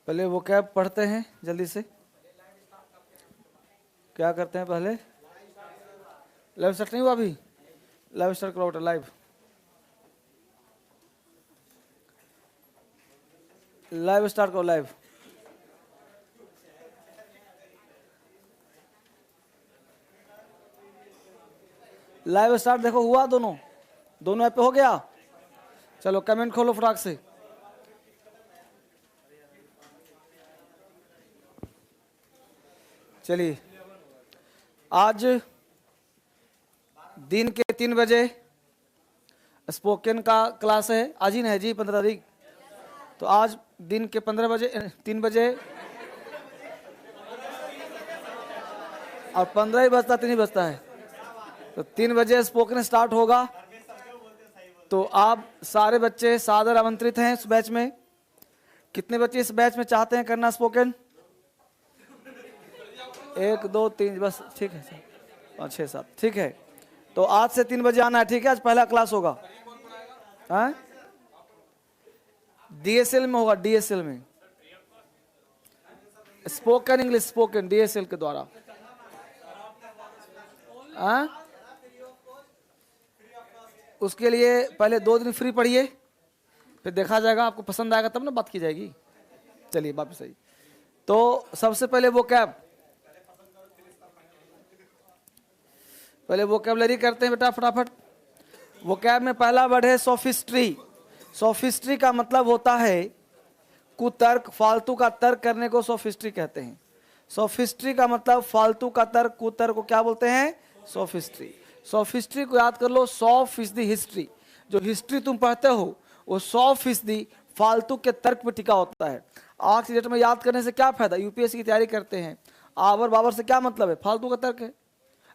पहले वो कैब पढ़ते हैं जल्दी से। क्या करते हैं पहले? लाइव स्टार्ट नहीं हुआ अभी? लाइव स्टार्ट करो बेटा, लाइव लाइव स्टार्ट करो, लाइव। लाइव स्टार्ट देखो हुआ, दोनों ऐप पे हो गया। चलो कमेंट खोलो फटाक से। चलिए, आज दिन के 3 बजे स्पोकन का क्लास है। आज ही ना है जी 15 तारीख, तो आज दिन के 15 बजे 3 बजे और 15 ही बजता 3 ही बजता है, तो 3 बजे स्पोकन स्टार्ट होगा। तो आप सारे बच्चे सादर आमंत्रित हैं इस बैच में। कितने बच्चे इस बैच में चाहते हैं करना स्पोकन? 1 2 3 बस, ठीक है सर, 5 6 7, ठीक है। तो आज से 3 बजे आना है, ठीक है। आज पहला क्लास होगा, हाँ DSL में होगा, DSL में स्पोकन इंग्लिश, स्पोकन DSL के द्वारा। हाँ, उसके लिए पहले 2 दिन फ्री पढ़िए, फिर देखा जाएगा, आपको पसंद आएगा तब ना बात की जाएगी। चलिए वापस आइए। तो सबसे पहले वो कैब, पहले वोकैबुलरी करते हैं बेटा फटाफट। वोकैब में पहला वर्ड है सोफिस्ट्री। सोफिस्ट्री का मतलब होता है कुतर्क, फालतू का तर्क करने को सोफिस्ट्री कहते हैं। सोफिस्ट्री का मतलब फालतू का तर्क, कुतर्क को क्या बोलते हैं? सोफिस्ट्री। सोफिस्ट्री को याद कर लो, 100% हिस्ट्री। जो हिस्ट्री तुम पढ़ते हो वो 100% फालतू के तर्क पे टिका होता है। आज की डेट में याद करने से क्या फायदा? यूपीएससी की तैयारी करते हैं, आवर बाबर से क्या मतलब है? फालतू का तर्क है।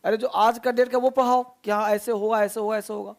अरे जो आज का डेट का वो पढ़ाओ कि हाँ ऐसे होगा, ऐसे होगा, ऐसे होगा।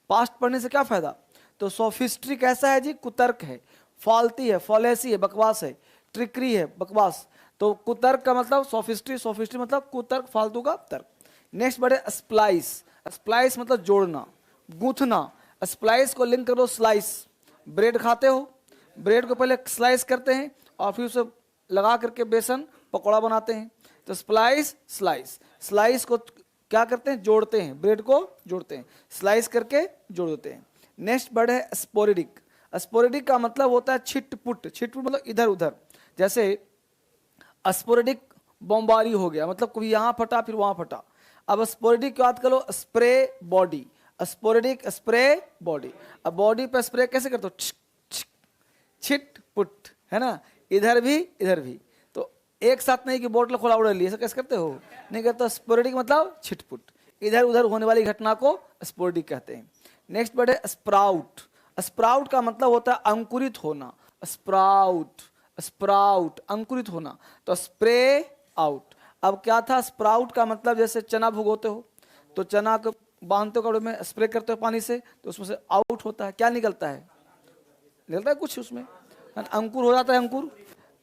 पास्ट पढ़ने से क्या फायदा? तो सोफिस्ट्री कैसा है जी? कुतर्क है, फालती है, फॉलेसी है, बकवास है, ट्रिकरी है, बकवास। तो कुतर्क का मतलब सोफिस्ट्री, सोफिस्ट्री मतलब कुतर्क, फालतू का तर्क। नेक्स्ट वर्ड है स्प्लाइस। स्प्लाइस मतलब जोड़ना, गूंथना। स्प्लाइस को लिंक करो स्लाइस। ब्रेड खाते हो, ब्रेड को पहले स्लाइस करते हैं और फिर उसे लगा करके बेसन पकौड़ा बनाते हैं। तो स्प्लाइस, स्लाइस। स्लाइस को क्या करते हैं? जोड़ते हैं, ब्रेड को जोड़ते हैं, स्लाइस करके जोड़ देते हैं। नेक्स्ट वर्ड है स्पोरेडिक। स्पोरेडिक का मतलब होता है छिटपुट। छिटपुट मतलब इधर उधर। जैसे स्पोरेडिक बमबारी हो गया, मतलब कभी यहाँ फटा फिर वहां फटा। अब स्पोरेडिक याद करो, spray body. Sporadic spray body. अब बॉडी पे स्प्रे कैसे करते हो? छिटपुट, है ना, इधर भी इधर भी। तो एक साथ नहीं कि बोतल खोला उड़ा ली, ऐसा कैसे करते हो? नहीं करते। स्पोरेडिक मतलब छिटपुट, इधर उधर होने वाली घटना को स्पोरेडिक कहते हैं। नेक्स्ट वर्ड है स्प्राउट। स्प्राउट का मतलब होता है अंकुरित होना। स्प्राउट, स्प्राउट अंकुरित होना। तो स्प्रे आउट। अब क्या था? स्प्राउट का मतलब जैसे चना भुगोते हो तो चना को बांधते हो कपड़े में, स्प्रे करते हो पानी से, तो उसमें से आउट होता है। क्या निकलता है? निकलता है कुछ उसमें, अंकुर हो जाता है, अंकुर।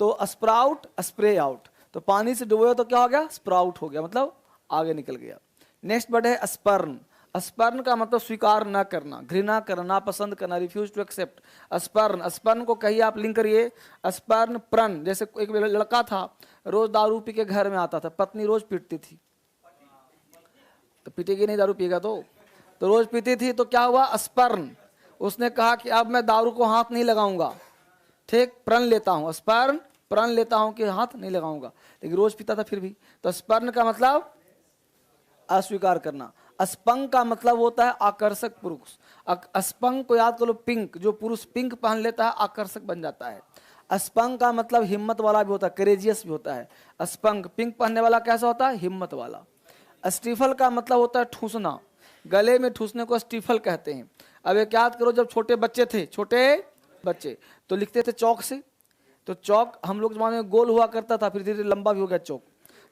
तो स्प्राउट, स्प्रे आउट। तो पानी से डुबोए तो क्या हो गया? स्प्राउट हो गया, मतलब आगे निकल गया। नेक्स्ट वर्ड है स्पर्न। स्पर्न का मतलब स्वीकार न करना, घृणा करना, नापसंद करना, refuse to accept. Spurn, spurn को कहिए आप, लिंक करिए स्पर्न प्रण। जैसे एक लड़का था, रोज दारू पी के घर में आता था, पत्नी रोज पीटती थी, तो पीटेगी नहीं दारू पिएगा तो रोज पीती थी। तो क्या हुआ? स्पर्न। उसने कहा कि अब मैं दारू को हाथ नहीं लगाऊंगा, ठीक, प्रण लेता हूं, स्पर्न प्रण लेता हूं कि हाथ नहीं लगाऊंगा, लेकिन रोज पीता था फिर भी। तो स्पर्न का मतलब अस्वीकार करना। स्पंग का मतलब होता है आकर्षक पुरुष। स्पंग को याद करो, पिंक। जो पुरुष पिंक पहन लेता है आकर्षक बन जाता है। स्पंग का मतलब हिम्मत वाला भी होता है, करेजियस भी होता है। स्पंग पिंक पहनने वाला कैसा होता है? हिम्मत वाला। स्टीफल का मतलब होता है ठूसना, गले में ठूसने को स्टीफल कहते हैं। अब एक याद करो, जब छोटे बच्चे थे, छोटे बच्चे तो लिखते थे चौक से। तो चौक हम लोग जमाने में गोल हुआ करता था, फिर धीरे धीरे लंबा भी हो गया चौक।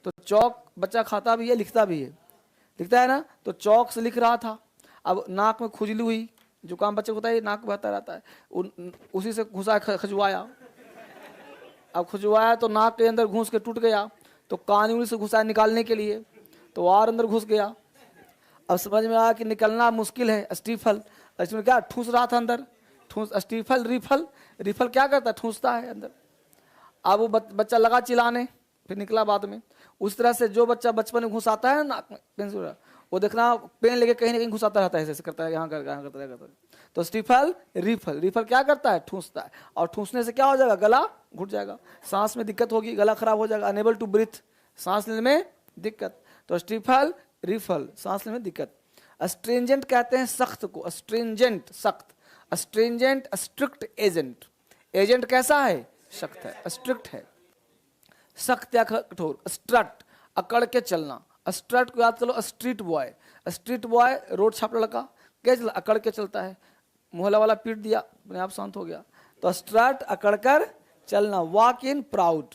तो चौक बच्चा खाता भी है, लिखता भी है, लिखता है ना। तो चौक से लिख रहा था। अब नाक में खुजली हुई, जुकाम बच्चे को होता है, नाक बहता रहता है, उसी से घुसा खजुआया। अब खुजवाया तो नाक के अंदर घुस के टूट गया, तो कान उंगली से घुसाया निकालने के लिए, तो और अंदर घुस गया। अब समझ में आया कि निकलना मुश्किल है। स्टीफल, इसमें क्या ठूस रहा था अंदर, ठूस। स्टीफल, रिफल, रिफल क्या करता है? ठूसता है अंदर। अब वो बच्चा लगा चिल्लाने, फिर निकला बाद में। उस तरह से जो बच्चा बचपन में घुस आता है ना पेन, वो देखना पेन लेके कहीं ना कहीं घुसाता रहता है, ऐसे करता है, यहाँ करता है। तो स्टिफल रिफल, रिफल क्या करता है, ठूंसता है, और ठूंसने से क्या हो जाएगा, गला घुट जाएगा, सांस में दिक्कत होगी, गला खराब हो जाएगा, अनेबल टू ब्रीथ, सांस लेने में दिक्कत। तो स्टिफल रिफल, सांस लेने में दिक्कत। अस्ट्रिंजेंट कहते हैं सख्त को, अस्ट्रिंजेंट सख्त, अस्ट्रिंजेंट स्ट्रिक्ट एजेंट, एजेंट कैसा है, सख्त है, स्ट्रिक्ट है, सख्त या कठोर। स्ट्रट अकड़ के चलना, स्ट्रट को याद करो, street boy, street boy road छाप लड़का कैसे अकड़ के चलता है, मोहल्ला वाला पीट दिया अपने आप शांत हो गया। तो स्ट्रट अकड़ कर चलना, वॉक इन प्राउड।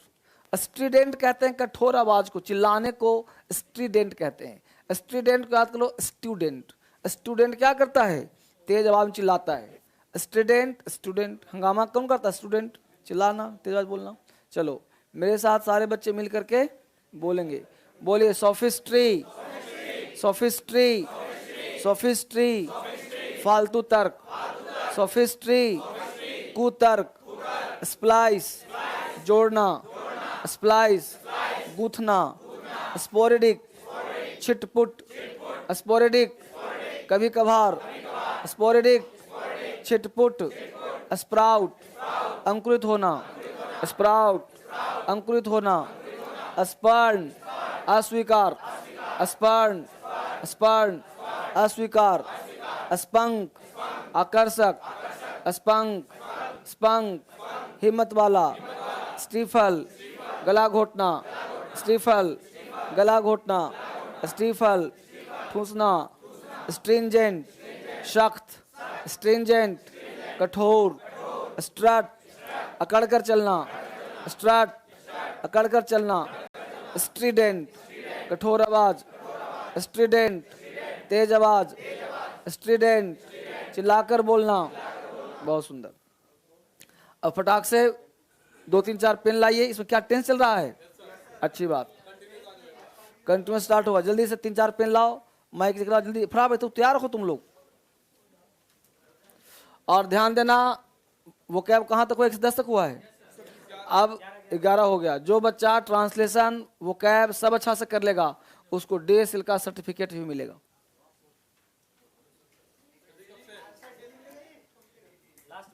स्ट्रीडेंट कहते हैं कठोर आवाज को, चिल्लाने को स्ट्रीडेंट कहते हैं। स्ट्रीडेंट को याद करो, स्टूडेंट, स्टूडेंट क्या करता है, तेज आवाज में चिल्लाता है। स्टूडेंट, स्टूडेंट हंगामा कौन करता है, स्टूडेंट, चिल्लाना, तेज आवाज बोलना। चलो मेरे साथ सारे बच्चे मिल करके बोलेंगे, बोलिए सोफिस्ट्री, सोफिस्ट्री, सोफिस्ट्री, फालतू तर्क, सोफिस्ट्री, कुतर्क, स्प्लाइस, जोड़ना, स्प्लाइस, गूथना, स्पोरेडिक, छिटपुट, स्पोरेडिक, कभी कभार, स्पोरेडिक, छिटपुट, स्प्राउट, अंकुरित होना, स्प्राउट, अंकुरित होना, स्पर्न, अस्वीकार, स्पर्न, स्पर्न, अस्वीकार, स्पंक, आकर्षक, स्पंक, स्पंक, हिम्मत वाला, स्टीफल, गला घोटना, स्टीफल, गला घोटना, स्टीफल, ठूसना, स्ट्रिंजेंट, सख्त, स्ट्रिंजेंट, कठोर, स्ट्रट, अकड़ कर चलना, स्ट्रट, अकड़ कर चलना, स्ट्रीडेंट, कठोर आवाज, स्ट्रीडेंट, तेज आवाज, स्ट्रीडेंट, चिल्लाकर बोलना। बहुत सुंदर। अब फटाक से 2-3-4 पेन लाइए। इसमें क्या टेंस चल रहा है, अच्छी बात, कंटिन्यूस स्टार्ट होगा। जल्दी से 3-4 पेन लाओ, माइक दिख रहा, जल्दी फटाफट, तो तैयार हो तुम लोग। और ध्यान देना, वो कैब कहाँ तक हुआ, 1 से 10 तक हुआ है, अब 11 हो गया। जो बच्चा ट्रांसलेशन वो कैब सब अच्छा से कर लेगा, उसको DSL का सर्टिफिकेट भी मिलेगा।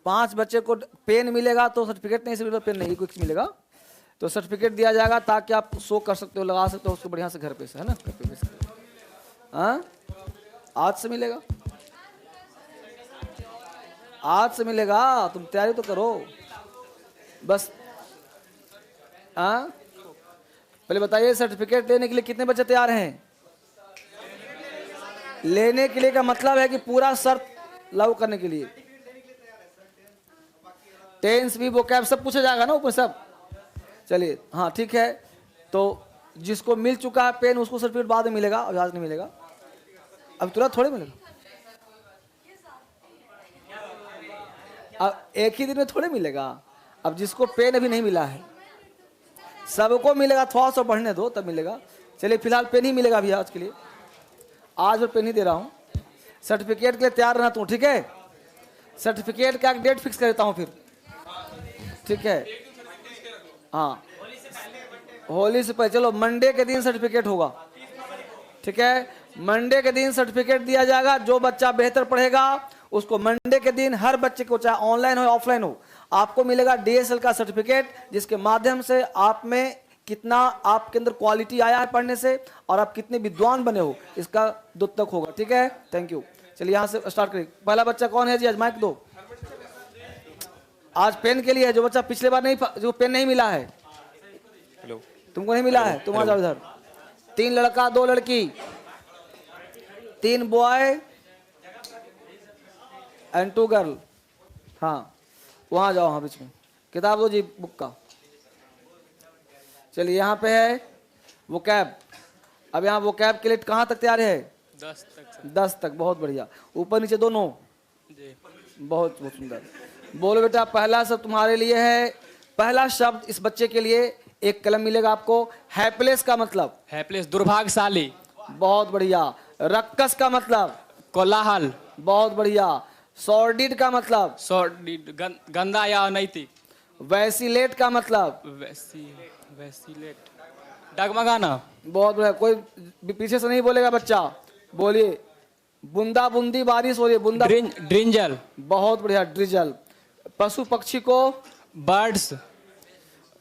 पांच बच्चे को पेन मिलेगा तो सर्टिफिकेट नहीं, सिर्फ पेन नहीं, कुछ मिलेगा तो सर्टिफिकेट दिया जाएगा, ताकि आप शो कर सकते हो, लगा सकते हो उसको बढ़िया से घर पे से, है ना, घर पे से। हाँ, आज से मिलेगा, आज से मिलेगा, तुम तैयारी तो करो बस। हाँ, पहले बताइए सर्टिफिकेट लेने के लिए कितने बच्चे तैयार हैं? लेने के लिए का मतलब है कि पूरा शर्त लागू करने के लिए। टेंस भी वो कैब सब पूछा जाएगा ना ऊपर सब। चलिए हाँ ठीक है, तो जिसको मिल चुका है पेन उसको सर्टिफिकेट बाद में मिलेगा, अब आज नहीं मिलेगा, अब तुरंत थोड़े मिलेगा, अब एक ही दिन में थोड़े मिलेगा। अब जिसको पेन अभी नहीं मिला है सबको मिलेगा, थोड़ा सा बढ़ने दो तब मिलेगा। चलिए फिलहाल पेन ही मिलेगा अभी आज के लिए, आज मैं पेन ही दे रहा हूँ। सर्टिफिकेट के लिए तैयार रहना तू, ठीक है? सर्टिफिकेट का एक डेट फिक्स कर देता हूँ फिर, ठीक है? हाँ, होली से पहले, चलो मंडे के दिन सर्टिफिकेट होगा, ठीक है? मंडे के दिन सर्टिफिकेट दिया जाएगा। जो बच्चा बेहतर पढ़ेगा उसको मंडे के दिन, हर बच्चे को चाहे ऑनलाइन हो ऑफलाइन हो, आपको मिलेगा DSL का सर्टिफिकेट, जिसके माध्यम से आप में कितना आपके अंदर क्वालिटी आया है पढ़ने से और आप कितने विद्वान बने हो, इसका द्योतक होगा, ठीक है? Thank you. चलिए यहाँ से स्टार्ट करें। पहला बच्चा कौन है जी? आज माइक दो। आज पेन के लिए है जो बच्चा पिछले बार नहीं, जो पेन नहीं मिला है। हेलो, तुमको नहीं मिला है, तुम आ जाओ इधर। 3 लड़का 2 लड़की, 3 बॉय एंड 2 गर्ल। हाँ वहाँ जाओ, हाँ बीच में किताब दो जी, बुक का। चलिए यहाँ पे है वो कैब। अब यहाँ वो कैब के लिए कहाँ तक तैयार है? 10 तक। 10 तक, बहुत बढ़िया। ऊपर नीचे दोनों जी। बहुत बहुत सुंदर। बोलो बेटा, पहला शब्द तुम्हारे लिए है। पहला शब्द इस बच्चे के लिए एक कलम मिलेगा आपको। हैप्लेस का मतलब? हैप्लेस दुर्भाग्यशाली। बहुत बढ़िया। रक्कस का मतलब? कोलाहल। बहुत बढ़िया। सॉर्डिड का मतलब? सॉर्डिड गंदा या अनैतिक। वैसिलेट का मतलब वैसिलेट डगमगाना। बहुत बढ़िया, कोई पीछे से नहीं बोलेगा बच्चा, बोलिए। बूंदा बूंदी बारिश हो रही है, बूंदा। ड्रिंजल। बहुत बढ़िया, ड्रिजल। पशु पक्षी को बर्ड्स।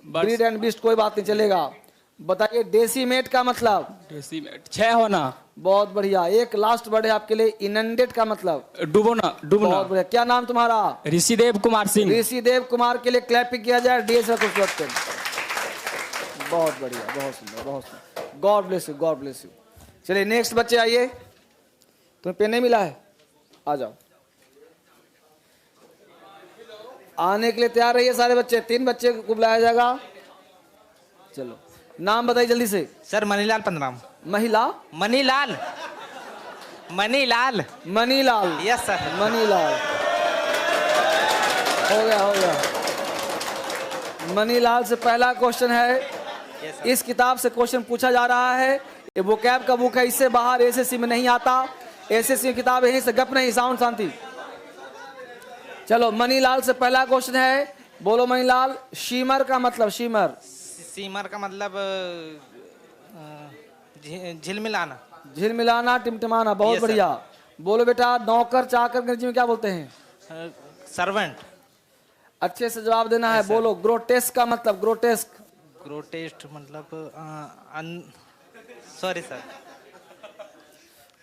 ब्रीड एंड बीस्ट, कोई बात नहीं चलेगा। बताइए डेसीमेट का मतलब। डेसीमेट क्षय होना। बहुत बढ़िया। एक लास्ट वर्ड है आपके लिए, इनंडेट का मतलब डूबना। बहुत बढ़िया। क्या नाम तुम्हारा? ऋषिदेव कुमार सिंह। ऋषिदेव कुमार के लिए क्लैपिंग किया जाए, डीएस खूबसूरत। बहुत बढ़िया, बहुत सुंदर, बहुत सुंदर। God bless you, God bless you. चलिए नेक्स्ट बच्चे आइए। तुम्हें पेन नहीं मिला है, आ जाओ। आने के लिए तैयार रहिए सारे बच्चे। 3 बच्चे को बुलाया जाएगा। चलो नाम बताइए जल्दी से। सर मनीलाल पंद्राम। महिला मनीलाल। मनीलाल। मनीलाल। Yes sir. मनीलाल, हो गया हो गया। मनीलाल से पहला क्वेश्चन है। इस किताब से क्वेश्चन पूछा जा रहा है। ये वोकैब का बुक है, इससे बाहर एसएससी में नहीं आता। एसएससी की किताब यहीं से, गप नहीं, साउंड शांति। चलो मनीलाल से पहला क्वेश्चन है, बोलो मनीलाल। शीमर का मतलब, शीमर। सीमर का मतलब झिलमिलाना। झिलमिलाना, टिमटिमाना, बहुत Yes, sir. बढ़िया। बोलो बेटा, नौकर चाकर अंग्रेजी में क्या बोलते हैं? सर्वेंट। अच्छे से जवाब देना है। Yes, sir. बोलो ग्रोटेस्क का मतलब, ग्रोटेस्क। ग्रोटेस्ट मतलब सॉरी सर।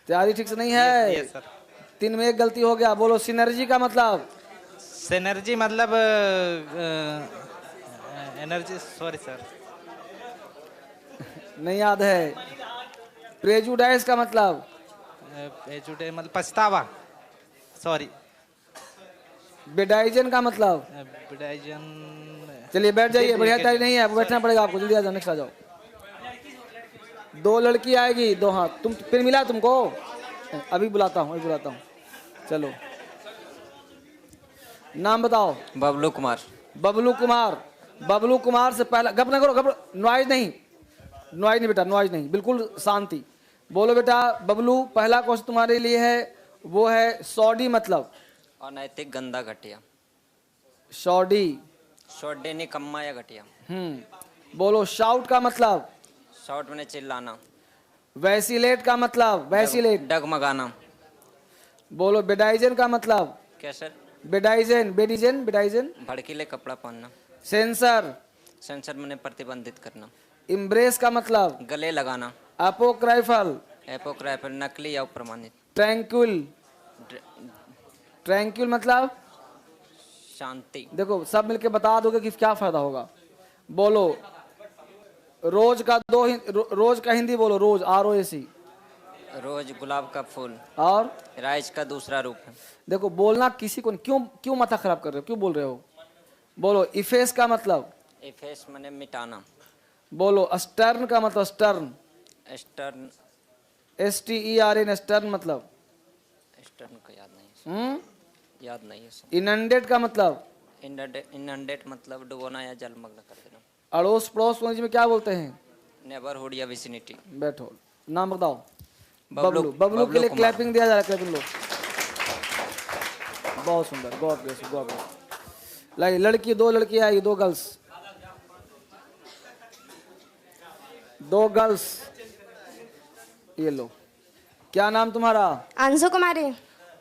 तैयारी ठीक से नहीं है। Yes sir. 3 में 1 गलती हो गया। बोलो सिनर्जी का मतलब। सिनर्जी मतलब एनर्जी, सॉरी सर नहीं याद है। प्रेजुडाइज का मतलब। एजुडे मतलब पछतावा, सॉरी। बेडाइजन का मतलब। बिडाइजन। चलिए बैठ जाइए, जी, बढ़िया जी, तैयारी नहीं है, बैठना पड़ेगा आपको। जल्दी आ जाओ, नेक्स्ट आ जाओ। 2 लड़की आएगी, 2 हाथ। तुम फिर मिला है तुमको? अभी बुलाता हूँ, अभी बुलाता हूँ। चलो नाम बताओ। बबलू कुमार। बबलू कुमार। बबलू कुमार से पहला, गप ना करो, गप, नॉइज नहीं, नॉइज नहीं बेटा, नॉइज नहीं, बिल्कुल शांति। बोलो बेटा बबलू, पहला क्वेश्चन तुम्हारे लिए है, वो है सॉडी मतलब। अनैतिक, गंदा, घटिया। सॉडी। शॉर्ट निकम्मा या घटिया। बोलो शाउट का मतलब। शॉर्ट में चिल्लाना। वैसिलेट का मतलब, वैसिलेट। डगमगाना। बोलो बेडाइजन का मतलब। क्या सर? बेडाइजन, बेडिजन, बेडाइजन। भड़कीले कपड़ा पहनना। सेंसर। सेंसर में प्रतिबंधित करना। इम्ब्रेस का मतलब। गले लगाना। अपोक्राइफल। एपोक्राइफल, नकली या प्रमाणित। ट्रैंक्विल। ट्रैंक्विल मतलब शांति। देखो सब मिलके बता दोगे कि क्या फायदा होगा। बोलो रोज का रोज का हिंदी बोलो। रोज, ROAC। रोज, गुलाब का फूल। और राइज का दूसरा रूप है। देखो बोलना किसी को क्यों माथा खराब कर रहे हो, क्यों बोल रहे हो? बोलो इफेस का मतलब। इफेस मने मिटाना। बोलो स्टर्न का मतलब, स्टर्न। स्टर्न। STERN, स्टर्न मतलब। स्टर्न का याद नहीं है। याद नहीं है सर। इनंडेट का मतलब। इनंडेट मतलब डुबोना या जलमग्न कर देना। अड़ोस पड़ोस को अंग्रेजी में क्या बोलते हैं? नेबरहुड या विसिनिटी। बैठो, नाम बताओ। बबलू। बबलू के लिए कुमार। क्लैपिंग दिया जा रहा है, क्लैपिंग लो। बहुत सुंदर, God bless you, God bless. लाइए लड़की, 2 लड़की आई, 2 गर्ल्स। 2 गर्ल्स, ये लो। क्या नाम तुम्हारा? अंशु कुमारी।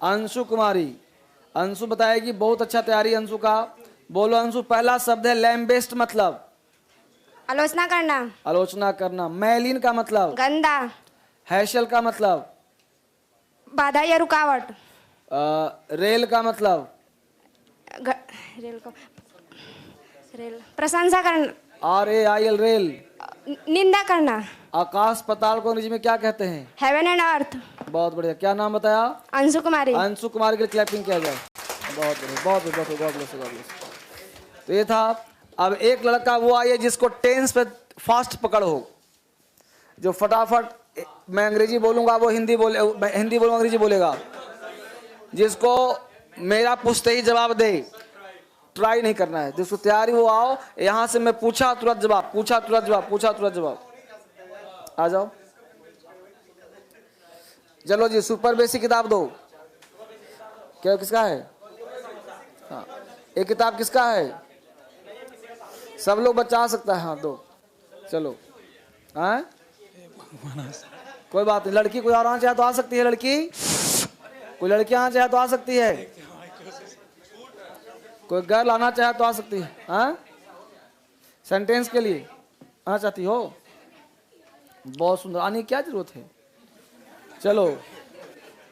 अंशु कुमारी। अंशु बताएगी, बहुत अच्छा तैयारी अंशु का। बोलो अंशु, पहला शब्द है लैम्बेस्ट मतलब। आलोचना करना। आलोचना करना। मैलिन का मतलब। गंदा। हैशल का मतलब। बाधा या रुकावट। रेल का मतलब। रेल को रेल प्रशंसा करना। RAIL, rail. निंदा करना। आकाश पाताल को अंग्रेजी में क्या कहते हैं? Heaven and earth. बहुत बढ़िया। क्या नाम बताया? अंशु कुमारी। अंशु कुमार के लिए क्लैपिंग किया जाए। बहुत बढ़िया, बहुत बढ़िया, गॉड ब्लेस, गॉड ब्लेस। तो ये था। अब एक लड़का वो आइए जिसको टेंस पे फास्ट पकड़ हो, जो फटाफट, मैं अंग्रेजी बोलूंगा वो हिंदी बोलूंगा अंग्रेजी बोलेगा, जिसको मेरा पूछते ही जवाब दे, ट्राई नहीं करना है। जिसको तैयारी वो आओ, यहां से मैं पूछा तुरंत जवाब, पूछा तुरंत जवाब, पूछा तुरंत जवाब। आ जाओ। चलो जी, सुपर बेसिक किताब दो। क्या किसका है? हाँ, एक किताब किसका है? सब लोग बच्चा आ सकता है, हाँ दो, चलो। हाँ कोई बात नहीं, लड़की कोई और आना चाहे तो आ सकती है, लड़की कोई लड़की आना चाहे तो आ सकती है, कोई गर्ल आना चाहे तो आ सकती है। हाँ सेंटेंस के लिए आना चाहती हो, बहुत सुंदर, आने की क्या जरूरत है। चलो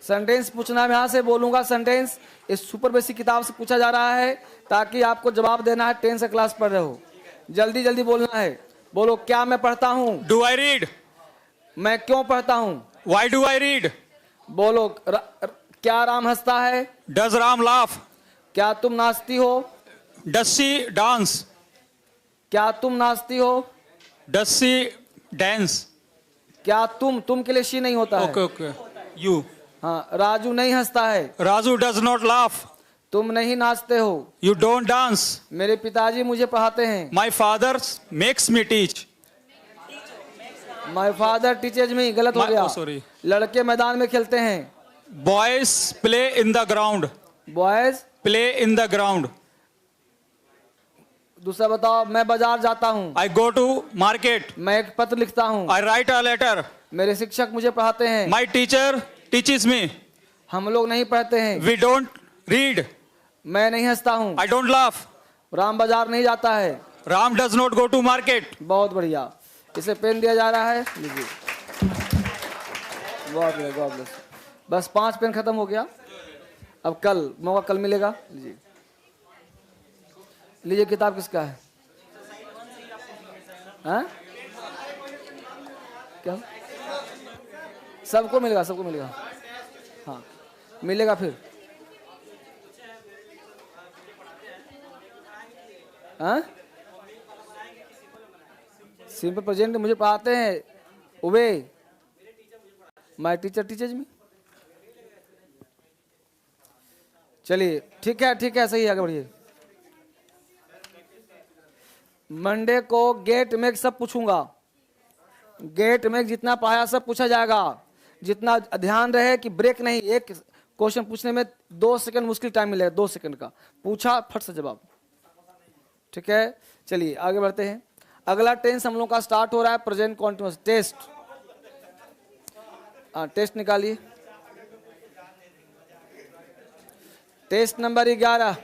सेंटेंस पूछना, मैं यहाँ से बोलूंगा सेंटेंस, इस सुपर बेसिक किताब से पूछा जा रहा है ताकि आपको जवाब देना है। 10th क्लास पढ़ रहे हो, जल्दी जल्दी बोलना है। बोलो, क्या मैं पढ़ता हूँ? Do I read? मैं क्यों पढ़ता हूँ? Why do I read? बोलो, क्या राम हंसता है? Does Ram laugh? क्या तुम नाचती हो? Does she dance? क्या तुम नाचती हो? Does she dance? क्या तुम के लिए शी नहीं होता है। Okay okay, you. हाँ, राजू नहीं हंसता है। Raju does not laugh? तुम नहीं नाचते हो। You don't dance? मेरे पिताजी मुझे पढ़ाते हैं। My father makes me teach? My father teachers me, गलत हो गया। सॉरी। लड़के मैदान में खेलते हैं। Boys play in the ground? Boys play in the ground. दूसरा बताओ, मैं बाजार जाता हूँ। I go to market? मैं एक पत्र लिखता हूँ। I write a letter? मेरे शिक्षक मुझे पढ़ाते हैं। My teacher teaches me? हम लोग नहीं पढ़ते हैं। We don't read? मैं नहीं हंसता हूँ। I don't laugh? राम बाजार नहीं जाता है। Ram does not go to market? बहुत बढ़िया, इसे पेन दिया जा रहा है, लीजिए। बहुत बढ़िया, गॉड ब्लेस। बस 5 पेन खत्म हो गया, अब कल मौका, कल मिलेगा। लीजिए लीजिए, किताब किसका है? हाँ क्या? सबको मिलेगा, सबको मिलेगा। हाँ मिलेगा फिर। हाँ सिंपल प्रेजेंट मुझे पढ़ाते हैं। उबे माय टीचर टीचर्स मी। चलिए ठीक है, ठीक है, सही है, आगे बढ़िए। मंडे को गेट में सब पूछूंगा। गेट में जितना पढ़ाया सब पूछा जाएगा। जितना ध्यान रहे कि ब्रेक नहीं, एक क्वेश्चन पूछने में 2 सेकंड मुश्किल टाइम मिलेगा, 2 सेकंड का, पूछा फट से जवाब। ठीक है, चलिए आगे बढ़ते हैं। अगला टेंस हम लोग का स्टार्ट हो रहा है, प्रेजेंट कॉन्टिन्यूअस। टेस्ट, टेस्ट निकालिए। Test number 11।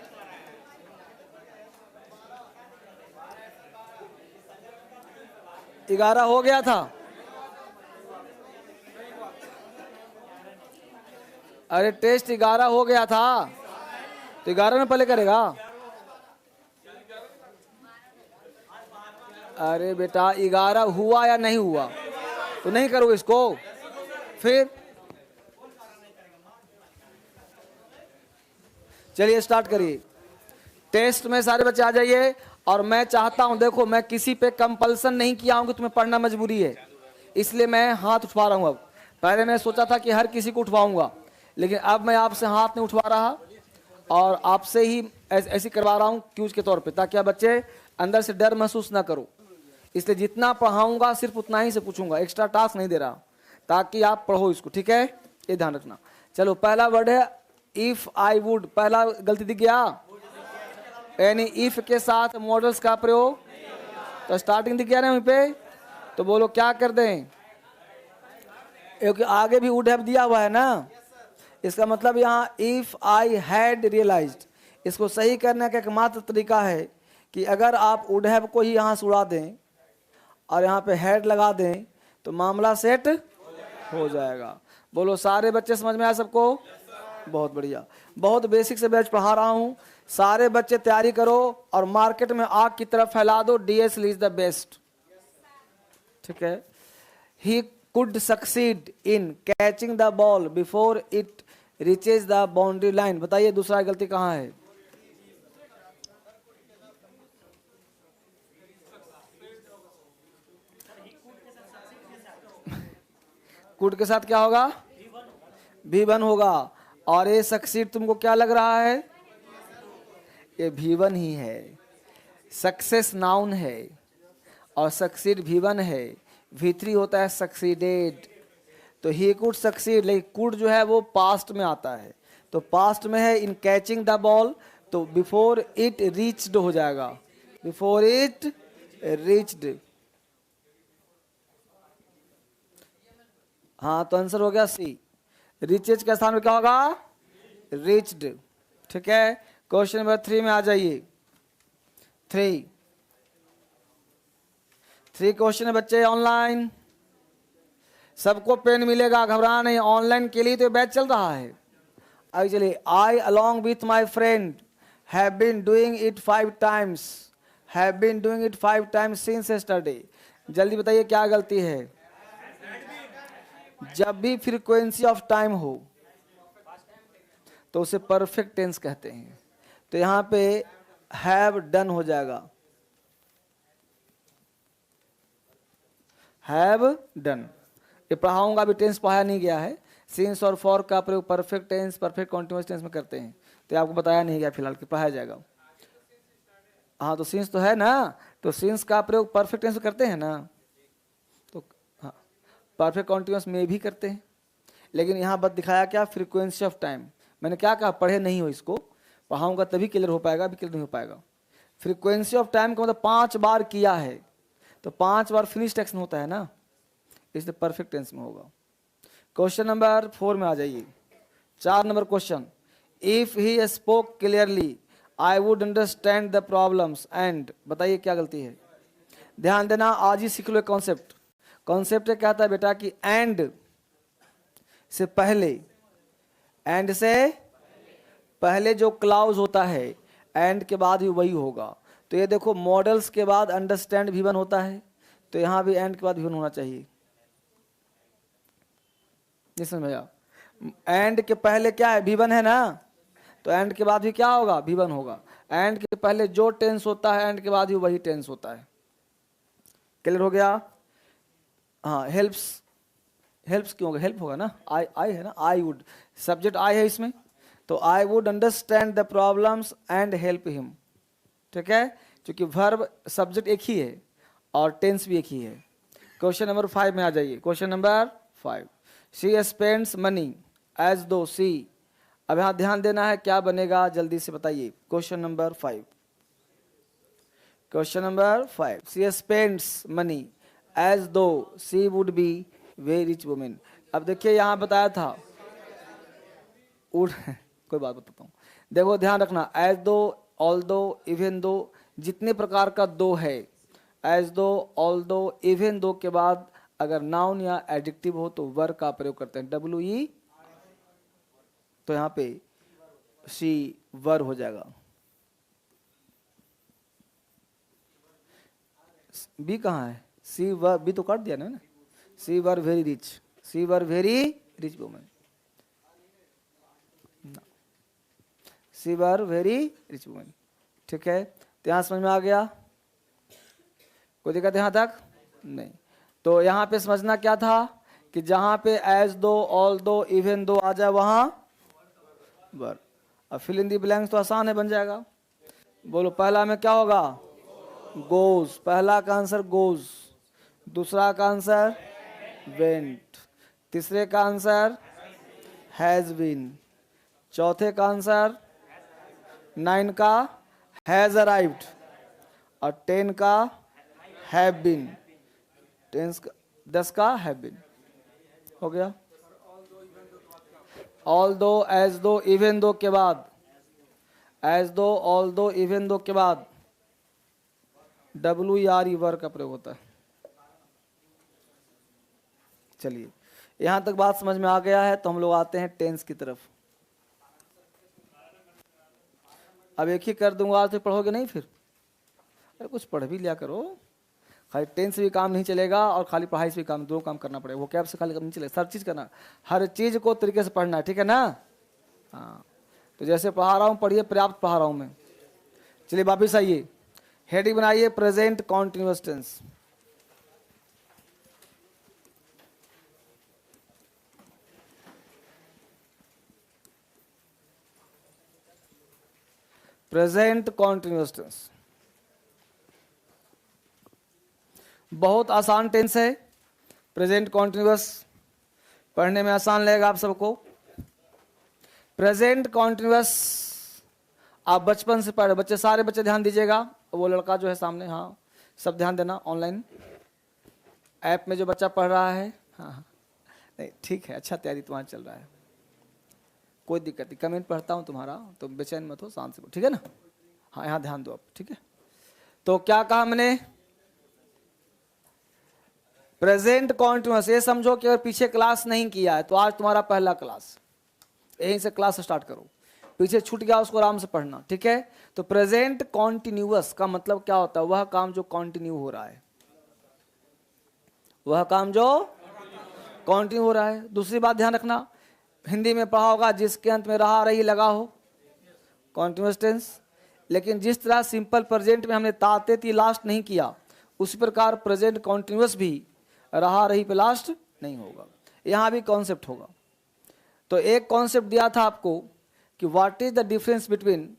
ग्यारह हो गया था। अरे टेस्ट 11 हो गया था, तो 11 में पहले करेगा। अरे बेटा 11 हुआ या नहीं हुआ तो नहीं करोगे इसको। फिर चलिए स्टार्ट करिए। टेस्ट में सारे बच्चे आ जाइए। और मैं चाहता हूं, देखो मैं किसी पे कंपल्सन नहीं किया हूं कि तुम्हें पढ़ना मजबूरी है, इसलिए मैं हाथ उठवा रहा हूं। अब पहले मैं सोचा था कि हर किसी को उठवाऊंगा, लेकिन अब मैं आपसे हाथ नहीं उठवा रहा और आपसे ही ऐसी करवा रहा हूं क्यूज के तौर पे, ताकि आप बच्चे अंदर से डर महसूस ना करो। इसलिए जितना पढ़ाऊंगा सिर्फ उतना ही से पूछूंगा, एक्स्ट्रा टास्क नहीं दे रहा, ताकि आप पढ़ो इसको। ठीक है, ये ध्यान रखना। चलो पहला वर्ड है इफ आई वुड। पहला गलती दिख गया, यानी इफ के साथ मॉडल्स का प्रयोग। तो स्टार्टिंग दिख गया ना वहीं पे, तो बोलो क्या कर दें, क्योंकि आगे भी वुड हैव दिया हुआ है ना। इसका मतलब यहाँ इफ आई हैड रियलाइज्ड, इसको सही करने का एकमात्र तरीका है कि अगर आप वुड हैव को ही यहाँ से उड़ा दें और यहाँ पे हैड लगा दें तो मामला सेट हो जाएगा। बोलो सारे बच्चे समझ में आया सबको? बहुत बढ़िया, बहुत बेसिक से बैच पढ़ा रहा हूँ। सारे बच्चे तैयारी करो और मार्केट में आग की तरफ फैला दो, DS Lee is the best. ठीक है, he could succeed in catching the ball before it reaches the boundary line. बताइए दूसरा गलती कहाँ है? कुड के साथ क्या होगा? V1 होगा। और ये सक्सीड तुमको क्या लग रहा है? ये V1 ही है। सक्सेस नाउन है और सक्सीड V1 है। V3 होता है सक्सीडेड। तो ही कुड सक्सीड, लेकिन कुड जो है वो पास्ट में आता है, तो पास्ट में है इन कैचिंग द बॉल, तो बिफोर इट रीच्ड हो जाएगा। Before it reached. हाँ, तो आंसर हो गया सी। रीचेज के स्थान में क्या होगा? रीच्ड। ठीक है, क्वेश्चन नंबर 3 में आ जाइए। 3 क्वेश्चन है बच्चे ऑनलाइन। सबको पेन मिलेगा, घबरा नहीं, ऑनलाइन के लिए तो बैच चल रहा है। आइए चलिए। I along with my friend have been doing it 5 times, have been doing it 5 times since yesterday. जल्दी बताइए क्या गलती है? जब भी फ्रीक्वेंसी ऑफ टाइम हो तो उसे परफेक्ट टेंस कहते हैं। तो यहां पे हैव डन हो जाएगा, हैव डन। ये पढ़ाऊंगा, अभी टेंस पढ़ाया नहीं गया है। सिंस और फॉर का प्रयोग perfect tense, perfect continuous tense में करते हैं, तो आपको बताया नहीं गया फिलहाल कि पढ़ाया जाएगा। हाँ, तो सिंस तो है ना, तो सिंस का प्रयोग परफेक्ट टेंस में करते हैं ना, तो हाँ परफेक्ट कॉन्टिन्यूअस में भी करते हैं। लेकिन यहाँ बस दिखाया क्या? Frequency of time. मैंने क्या कहा? पढ़े नहीं हो इसको, पढ़ाऊंगा तभी क्लियर हो पाएगा, अभी क्लियर नहीं हो पाएगा। फ्रीक्वेंसी ऑफ टाइम का मतलब 5 बार किया है, तो 5 बार फिनिश्ड एक्शन होता है ना, इसलिए परफेक्ट टेंस में होगा। क्वेश्चन नंबर 4 में आ जाइए। 4 number question. If he spoke clearly I would understand the problems and. बताइए क्या गलती है? ध्यान देना, आज ही सीख लो कॉन्सेप्ट। कॉन्सेप्ट क्या कहता है बेटा कि एंड से पहले, एंड से पहले जो क्लाउज होता है, एंड के बाद भी वही होगा। तो ये देखो, मॉडल्स के बाद अंडरस्टैंड भी वन होता है, तो यहां भी एंड के बाद भी वन होना चाहिए। समझ में आया? एंड के पहले क्या है? भी1 है ना, तो एंड के बाद भी क्या होगा? भी1 होगा। एंड के पहले जो टेंस होता है, एंड के बाद भी वही टेंस होता है। क्लियर हो गया? हाँ, हेल्प्स, हेल्प्स क्यों होगा? हेल्प होगा ना, आई है ना, आई वुड, सब्जेक्ट आई है इसमें, तो I would understand the problems and help him. ठीक है, क्योंकि वर्ब सब्जेक्ट एक ही है और टेंस भी एक ही है। क्वेश्चन नंबर 5 में आ जाइए। Question number 5। She spends money as दो सी। अब यहां ध्यान देना है, क्या बनेगा जल्दी से बताइए। Question number 5, question number 5। She spends money as दो she would be very rich women. अब देखिए यहां बताया था कोई बात बताता हूं, देखो ध्यान रखना, एज दो, ऑल दो, इवन दो, जितने प्रकार का दो है, एज दो, ऑल दो, इवन दो के बाद अगर नाउन या एडजेक्टिव हो तो वर का प्रयोग करते हैं, WE। तो यहां पे सी वर हो जाएगा। बी कहाँ है? सी वर, बी तो काट दिया ना, she were very rich, she were very rich women, she were very rich women. ठीक है, तो यहां समझ में आ गया? कोई दिक्कत यहां तक नहीं? तो यहां पे समझना क्या था कि जहां पे एज दो, ऑल दो, इवन दो आ जाए वहां वर। अब फिल इन दी ब्लैंक्स तो आसान है, बन जाएगा। बोलो पहला में क्या होगा? गोज। पहला का आंसर गोज, दूसरा का आंसर वेंट, तीसरे का आंसर हैज बीन, चौथे का आंसर 9 का हैज अराइव्ड और 10 का हैव बीन, 10 का हैव बीन। हो गया? ऑल दो, एज दो, इवन दो के बाद, एज दो, ऑल दो, इवन दो के बाद WERE वर का प्रयोग होता है। चलिए, यहां तक बात समझ में आ गया है, तो हम लोग आते हैं टेंस की तरफ। अब एक ही कर दूंगा, आज तो पढ़ोगे नहीं फिर? अरे कुछ पढ़ भी लिया करो, खाली टेंस से भी काम नहीं चलेगा और खाली पढ़ाई से भी काम, दो काम करना पड़ेगा। वो कैब से खाली काम नहीं चलेगा, हर चीज़ करना, हर चीज़ को तरीके से पढ़ना है, ठीक है ना? हाँ, तो जैसे पढ़ा रहा हूँ पढ़िए, पर्याप्त पढ़ा रहा हूँ मैं। चलिए वापिस आइए, हेडिंग बनाइए present continuous tense. Present continuous tense बहुत आसान टेंस है। प्रेजेंट कॉन्टिन्यूअस पढ़ने में आसान लगेगा आप सबको। प्रेजेंट कॉन्टिन्यूअस आप बचपन से पढ़े, बच्चे सारे बच्चे ध्यान दीजिएगा, वो लड़का जो है सामने, हाँ सब ध्यान देना, ऑनलाइन ऐप में जो बच्चा पढ़ रहा है, हाँ हाँ नहीं ठीक है, अच्छा तैयारी तुम्हारा चल रहा है, कोई दिक्कत नहीं, कमेंट पढ़ता हूँ तुम्हारा, तो बेचैन मत हो, शांत से, ठीक है ना। हाँ यहाँ ध्यान दो आप, ठीक है। तो क्या कहा मैंने, प्रेजेंट कॉन्टिन्यूअस। ये समझो कि अगर पीछे क्लास नहीं किया है तो आज तुम्हारा पहला क्लास, यहीं से क्लास स्टार्ट करो, पीछे छूट गया उसको आराम से पढ़ना, ठीक है। तो प्रेजेंट कॉन्टिन्यूअस का मतलब क्या होता है, वह काम जो कंटिन्यू हो रहा है, वह काम जो कंटिन्यू हो रहा है। दूसरी बात ध्यान रखना, हिंदी में पढ़ा होगा जिसके अंत में रहा रही लगा हो, कॉन्टिन्यूअस टेंस। लेकिन जिस तरह सिंपल प्रेजेंट में हमने ताते ती लास्ट नहीं किया, उसी प्रकार प्रेजेंट कॉन्टिन्यूअस भी रहा रही पे लास्ट नहीं होगा, यहाँ भी कॉन्सेप्ट होगा। तो एक कॉन्सेप्ट दिया था आपको कि what is the difference between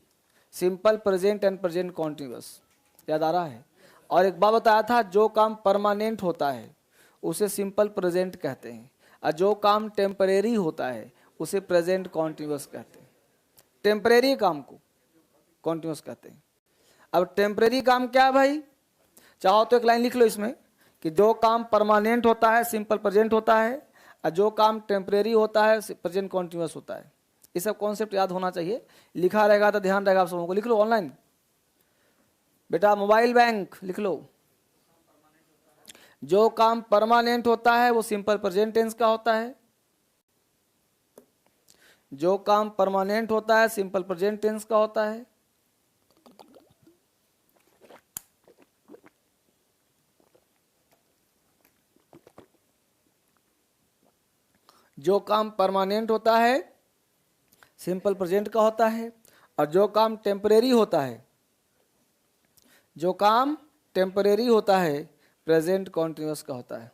simple present and present continuous, याद आ रहा है। और एक बात बताया था, जो काम परमानेंट होता है उसे सिंपल प्रेजेंट कहते हैं, और जो काम टेम्परेरी होता है उसे प्रेजेंट कॉन्टिन्यूअस कहते हैं। टेम्परेरी काम को कॉन्टिन्यूअस कहते हैं। अब टेम्परेरी काम क्या है भाई, चाहो तो एक लाइन लिख लो इसमें कि जो काम परमानेंट होता है सिंपल प्रेजेंट होता है, और जो काम टेम्परेरी होता है प्रेजेंट कॉन्टिन्यूअस होता है। ये सब कॉन्सेप्ट याद होना चाहिए, लिखा रहेगा तो ध्यान रहेगा आप सबों को। लिख लो ऑनलाइन बेटा, मोबाइल बैंक लिख लो। जो काम परमानेंट होता है वो सिंपल प्रेजेंट टेंस का होता है, जो काम परमानेंट होता है सिंपल प्रेजेंट टेंस का होता है। जो काम परमानेंट होता है सिंपल प्रेजेंट का होता है, और जो काम टेम्परेरी होता है, जो काम टेम्परेरी होता है प्रेजेंट कॉन्टिन्यूअस का होता है।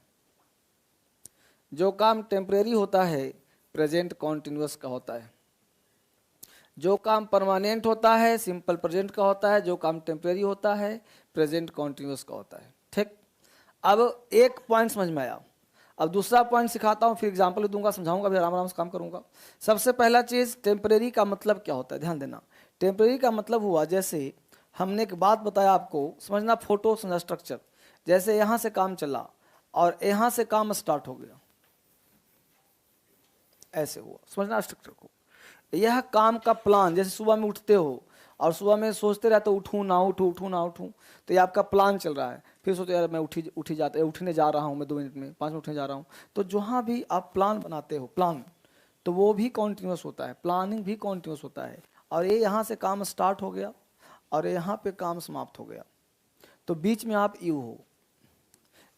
जो काम टेम्परेरी होता है प्रेजेंट कॉन्टिन्यूअस का होता है। जो काम परमानेंट होता है सिंपल प्रेजेंट का होता है, जो काम टेम्परेरी होता है प्रेजेंट कॉन्टिन्यूअस का होता है, ठीक। अब एक पॉइंट समझ में आया, अब दूसरा पॉइंट सिखाता हूँ, फिर एग्जाम्पल दूंगा, समझाऊंगा, फिर आराम आराम से काम करूंगा। सबसे पहला चीज, टेम्परेरी का मतलब क्या होता है, ध्यान देना। टेम्परेरी का मतलब हुआ, जैसे हमने एक बात बताया आपको, समझना, फोटो समझना स्ट्रक्चर। जैसे यहाँ से काम चला और यहाँ से काम स्टार्ट हो गया, ऐसे हुआ, समझना स्ट्रक्चर को। यह काम का प्लान, जैसे सुबह में उठते हो और सुबह में सोचते रहते हो उठूँ ना उठूँ, उठूँ ना उठूँ, तो ये आपका प्लान चल रहा है। फिर सोचते यार मैं उठने जा रहा हूँ, मैं 2 मिनट में 5 मिनट उठने जा रहा हूँ। तो जहाँ भी आप प्लान बनाते हो, प्लान, तो वो भी कॉन्टिन्यूअस होता है, प्लानिंग भी कॉन्टिन्यूअस होता है। और ये यहाँ से काम स्टार्ट हो गया और यहाँ पे काम समाप्त हो गया, तो बीच में आप यू हो।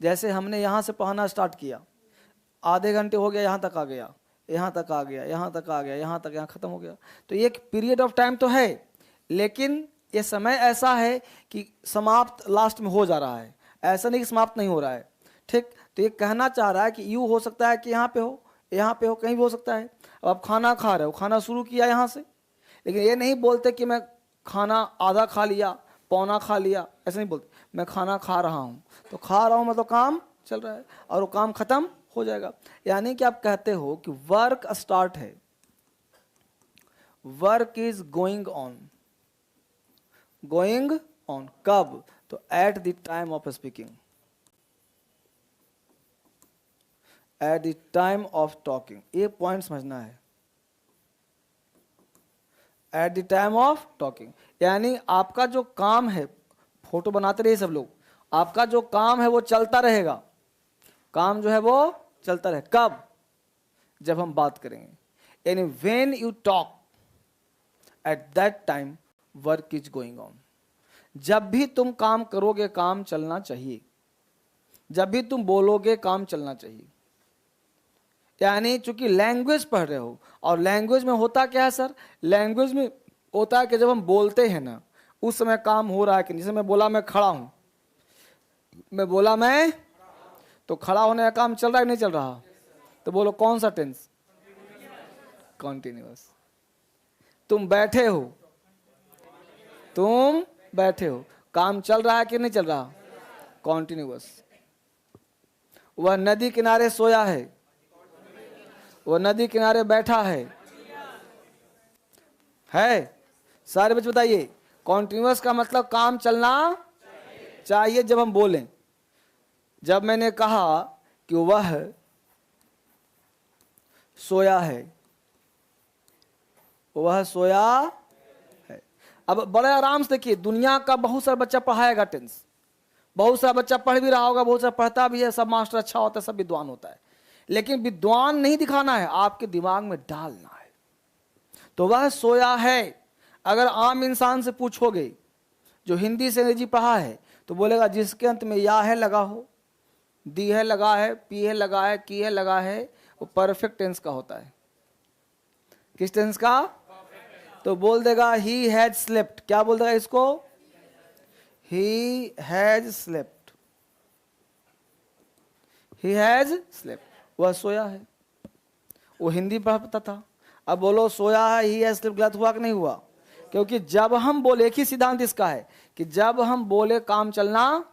जैसे हमने यहाँ से पढ़ाना स्टार्ट किया, आधे घंटे हो गया, यहाँ तक आ गया, यहाँ तक आ गया, यहाँ तक आ गया, यहाँ तक, यहाँ खत्म हो गया। तो ये एक पीरियड ऑफ टाइम तो है, लेकिन ये समय ऐसा है कि समाप्त लास्ट में हो जा रहा है, ऐसा नहीं कि समाप्त नहीं हो रहा है, ठीक। तो ये कहना चाह रहा है कि यू हो सकता है कि यहाँ पे हो, यहाँ पे हो, कहीं भी हो सकता है। अब आप खाना खा रहे हो, खाना शुरू किया यहाँ से, लेकिन ये नहीं बोलते कि मैं खाना आधा खा लिया, पौना खा लिया, ऐसा नहीं बोलते, मैं खाना खा रहा हूँ। तो खा रहा हूँ मतलब काम चल रहा है और वो काम खत्म हो जाएगा। यानी कि आप कहते हो कि वर्क स्टार्ट है, work is going on, going on कब, तो at the time of speaking, at the time of talking. ये पॉइंट समझना है, at the time of talking. यानी आपका जो काम है, फोटो बनाते रहिए सब लोग, आपका जो काम है वो चलता रहेगा, काम जो है वो चलता रहे, कब, जब हम बात करेंगे। यानी when you talk at that time work is going on. जब भी तुम काम करोगे काम चलना चाहिए, जब भी तुम बोलोगे काम चलना चाहिए। यानी चूंकि लैंग्वेज पढ़ रहे हो, और लैंग्वेज में होता क्या है सर, लैंग्वेज में होता है कि जब हम बोलते हैं ना, उस समय काम हो रहा है कि नहीं। जैसे मैं बोला मैं खड़ा हूं, मैं बोला मैं, तो खड़ा होने का काम चल रहा है कि नहीं चल रहा, तो बोलो कौन सा टेंस, कॉन्टिन्यूअस। तुम बैठे हो, तुम बैठे हो, काम चल रहा है कि नहीं चल रहा, कॉन्टिन्यूअस। वह नदी किनारे सोया है, वह नदी किनारे बैठा है। सारे बच्चे बताइए, कॉन्टिन्यूअस का मतलब काम चलना चाहिए जब हम बोलें। जब मैंने कहा कि वह सोया है, वह सोया है। अब बड़े आराम से देखिए, दुनिया का बहुत सारा बच्चा पढ़ाएगा टेंस, बहुत सारा बच्चा पढ़ भी रहा होगा, बहुत सारा पढ़ता भी है, सब मास्टर अच्छा होता है, सब विद्वान होता है, लेकिन विद्वान नहीं दिखाना है, आपके दिमाग में डालना है। तो वह सोया है, अगर आम इंसान से पूछोगे जो हिंदी से अंग्रेजी पढ़ा है तो बोलेगा जिसके अंत में या है लगा हो, दी है लगा है, पी है लगा है, की है लगा है, वो परफेक्ट टेंस का होता है। किस टेंस का? तो बोल देगा ही हैज स्लेप्ट। क्या बोल देगा इसको? He has slept, he has slept, वह सोया है। वो हिंदी पढ़ता था, अब बोलो सोया है, ही हैज स्लेप्ट, गलत हुआ कि नहीं हुआ? क्योंकि जब हम बोले, एक ही सिद्धांत इसका है कि जब हम बोले काम चलना,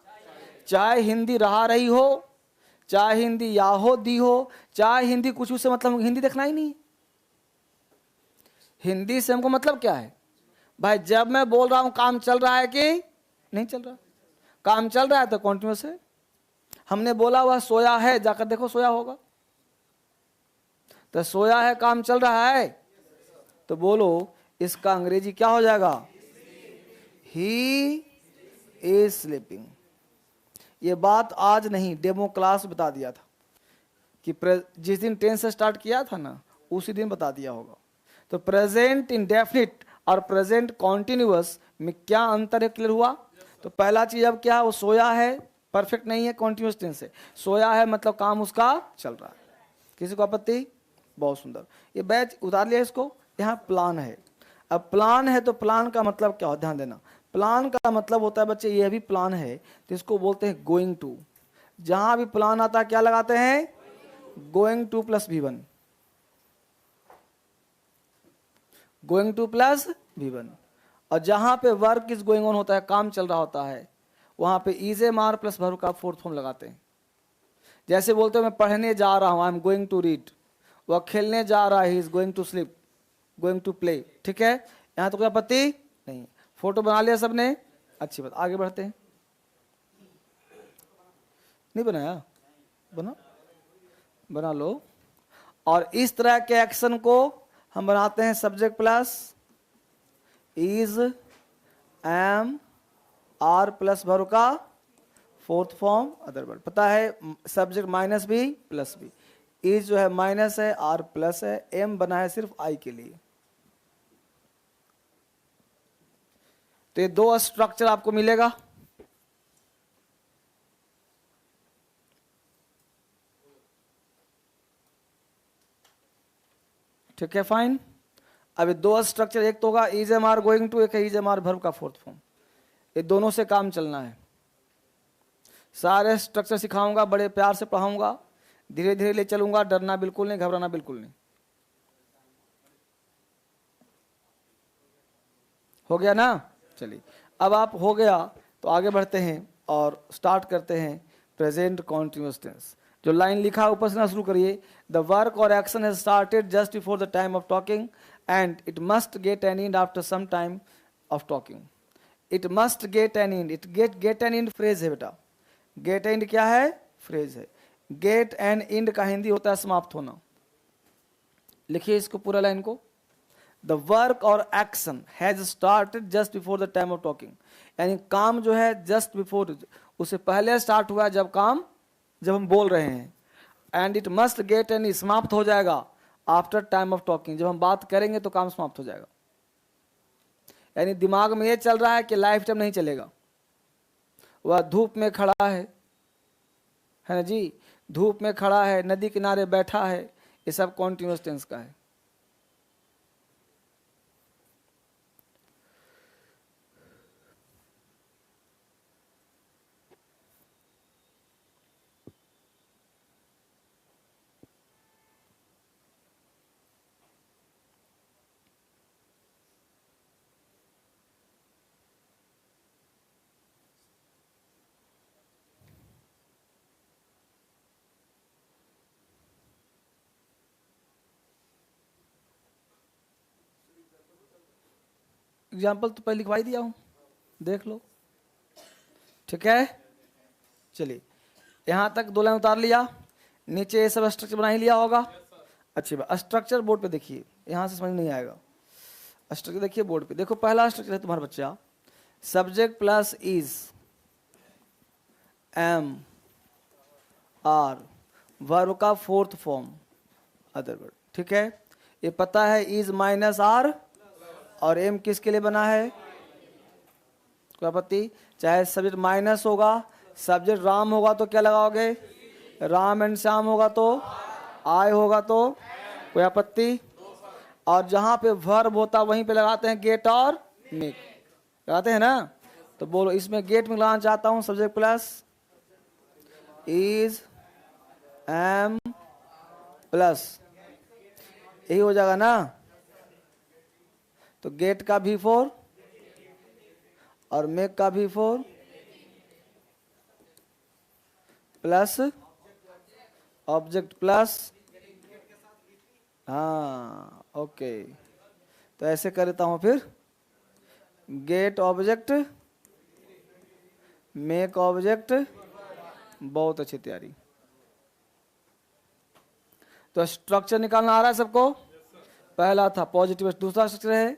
चाहे हिंदी रहा रही हो, चाहे हिंदी या हो दी हो, चाहे हिंदी कुछ उससे मतलब, हिंदी देखना ही नहीं। हिंदी से हमको मतलब क्या है भाई? जब मैं बोल रहा हूं काम चल रहा है कि नहीं चल रहा, काम चल रहा है तो कॉन्टिन्यूअस है। हमने बोला वह सोया है, जाकर देखो सोया होगा, तो सोया है काम चल रहा है, तो बोलो इसका अंग्रेजी क्या हो जाएगा? He is sleeping. ये बात आज नहीं, डेमो क्लास बता दिया था कि जिस दिन टेंस से स्टार्ट किया था ना, उसी दिन बता दिया होगा। तो प्रेजेंट इंडेफिनिट और प्रेजेंट कॉन्टिन्यूअस में क्या अंतर है, क्लियर हुआ? तो पहला चीज अब क्या है, वो सोया है, परफेक्ट नहीं है, कॉन्टिन्यूअस टेंस है। सोया है मतलब काम उसका चल रहा है। किसी को आपत्ति? बहुत सुंदर, ये बैच उतार लिया इसको। यहाँ प्लान है, अब प्लान है तो प्लान का मतलब क्या हो, ध्यान देना। प्लान का मतलब होता है बच्चे, ये भी प्लान है तो इसको बोलते हैं गोइंग टू। जहां भी प्लान आता है क्या लगाते हैं? Going to plus V1, going to plus V1। और जहां पे वर्क इज गोइंग ऑन होता है, काम चल रहा होता है, वहां पे is am are plus verb का फोर्थ फॉर्म लगाते हैं। जैसे बोलते हैं मैं पढ़ने जा रहा हूं, I am going to read. वह खेलने जा रहा है, he is going to sleep, going to play. ठीक है, यहां तो कोई आपत्ति नहीं। फोटो बना लिया सबने? अच्छी बात, आगे बढ़ते हैं। नहीं बनाया? बना लो। और इस तरह के एक्शन को हम बनाते हैं subject plus is, am, are plus verb का फोर्थ फॉर्म अदर वर्ड। पता है subject minus B plus B, is जो है माइनस है, आर प्लस है, एम बना है सिर्फ आई के लिए। तो ये दो स्ट्रक्चर आपको मिलेगा। ठीक है, फाइन। अब ये दो स्ट्रक्चर, एक तो होगा is am are going to, एक है इज एम आर वर्ब का फोर्थ फॉर्म। ये दोनों से काम चलना है। सारे स्ट्रक्चर सिखाऊंगा, बड़े प्यार से पढ़ाऊंगा, धीरे धीरे ले चलूंगा, डरना बिल्कुल नहीं, घबराना बिल्कुल नहीं। हो गया ना? चलिए, अब आप हो गया तो आगे बढ़ते हैं और स्टार्ट करते हैं प्रेजेंट कॉन्टिन्यूअस टेंस। जो लाइन लिखा है ऊपर से ना शुरू करिए। The work or action has started just before the time of talking and it must get an end after some time of talking. It must get an end, it get an end phrase है बेटा। Gate and क्या है? Phrase है। Gate and and का हिंदी होता है समाप्त होना। लिखिए इसको पूरा लाइन को। The work or action has started just before the time of talking, यानी काम जो है जस्ट बिफोर, उससे पहले स्टार्ट हुआ जब काम, जब हम बोल रहे हैं। And it must get N, समाप्त हो जाएगा आफ्टर टाइम ऑफ टॉकिंग, जब हम बात करेंगे तो काम समाप्त हो जाएगा। यानी दिमाग में ये चल रहा है कि लाइफ टाइम नहीं चलेगा। वह धूप में खड़ा है ना जी, धूप में खड़ा है, नदी किनारे बैठा है, ये सब कॉन्टिन्यूअस टेंस का है। एग्जाम्पल तो पहले लिखवा ही दिया हूं। देख लो, ठीक है। चलिए यहां तक 2 लाइन उतार लिया, नीचे ये सब स्ट्रक्चर बना ही लिया होगा। अच्छी बात, स्ट्रक्चर बोर्ड पे देखिए, यहां से समझ नहीं आएगा। स्ट्रक्चर देखिए बोर्ड पे, देखो पहला स्ट्रक्चर है तुम्हारा बच्चा, subject plus is am are, verb का 4th फॉर्म अदर वर्ड, ठीक है। ये पता है इज माइनस आर, और एम किसके लिए बना है, कोई आपत्ति? चाहे सब्जेक्ट माइनस होगा, सब्जेक्ट राम होगा तो क्या लगाओगे, राम एंड श्याम होगा तो आय होगा तो कोई आपत्ति? और जहां पे वर्ब होता वहीं पे लगाते हैं गेट और मेक, लगाते हैं ना। तो बोलो इसमें गेट में लगाना चाहता हूं subject plus is am plus, यही हो जाएगा ना। तो गेट का भी 4 और मेक का भी 4 प्लस ऑब्जेक्ट प्लस, हाँ ओके। तो ऐसे कर देता हूं फिर, गेट ऑब्जेक्ट मेक ऑब्जेक्ट, बहुत अच्छी तैयारी। तो स्ट्रक्चर निकालना आ रहा है सबको? पहला था पॉजिटिव, दूसरा स्ट्रक्चर है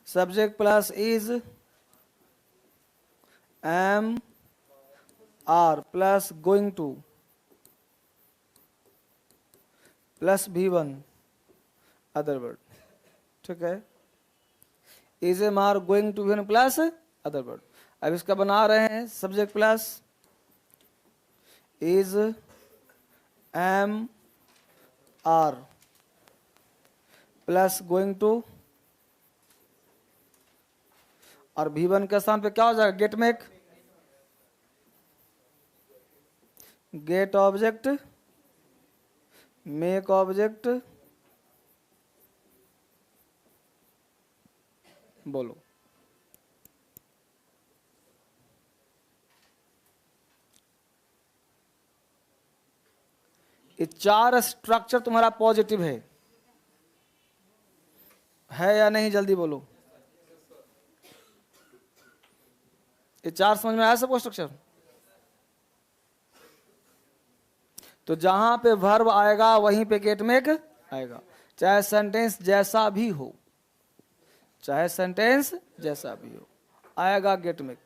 subject plus is am are plus going to plus V1 other word, ठीक है। Is am are going to V1 plus other word. अब इसका बना रहे हैं subject plus is am are plus going to, और V1 के स्थान पे क्या हो जाएगा, get make, get object make object, बोलो ये 4 स्ट्रक्चर तुम्हारा पॉजिटिव है या नहीं, जल्दी बोलो। ये 4 समझ में आया सबको स्ट्रक्चर? तो जहां पे वर्ब आएगा वहीं पे गेट मेक आएगा, चाहे सेंटेंस जैसा भी हो, चाहे सेंटेंस जैसा भी हो आएगा गेट मेक,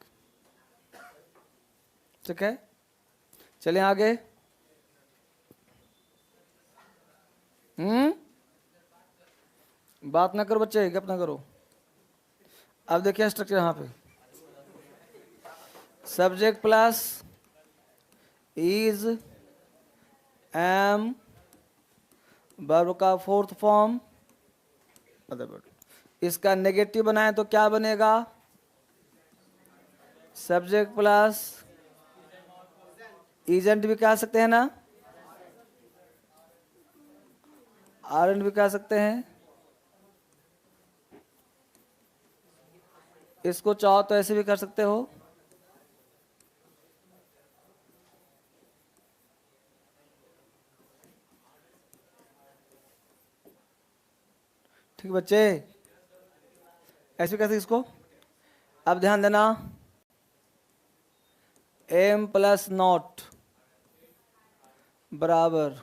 ठीक है। चलें आगे। बात ना करो बच्चे, गप ना करो। अब देखिए स्ट्रक्चर यहां पे, subject plus is am, verb का 4th फॉर्म अदर वर्ड। इसका नेगेटिव बनाए तो क्या बनेगा, सब्जेक्ट प्लस इजेंट भी कह सकते हैं ना, आरएंड भी कह सकते हैं। इसको चाहो तो ऐसे भी कर सकते हो, ठीक बच्चे, ऐसे कैसे इसको। अब ध्यान देना, एम प्लस नॉट बराबर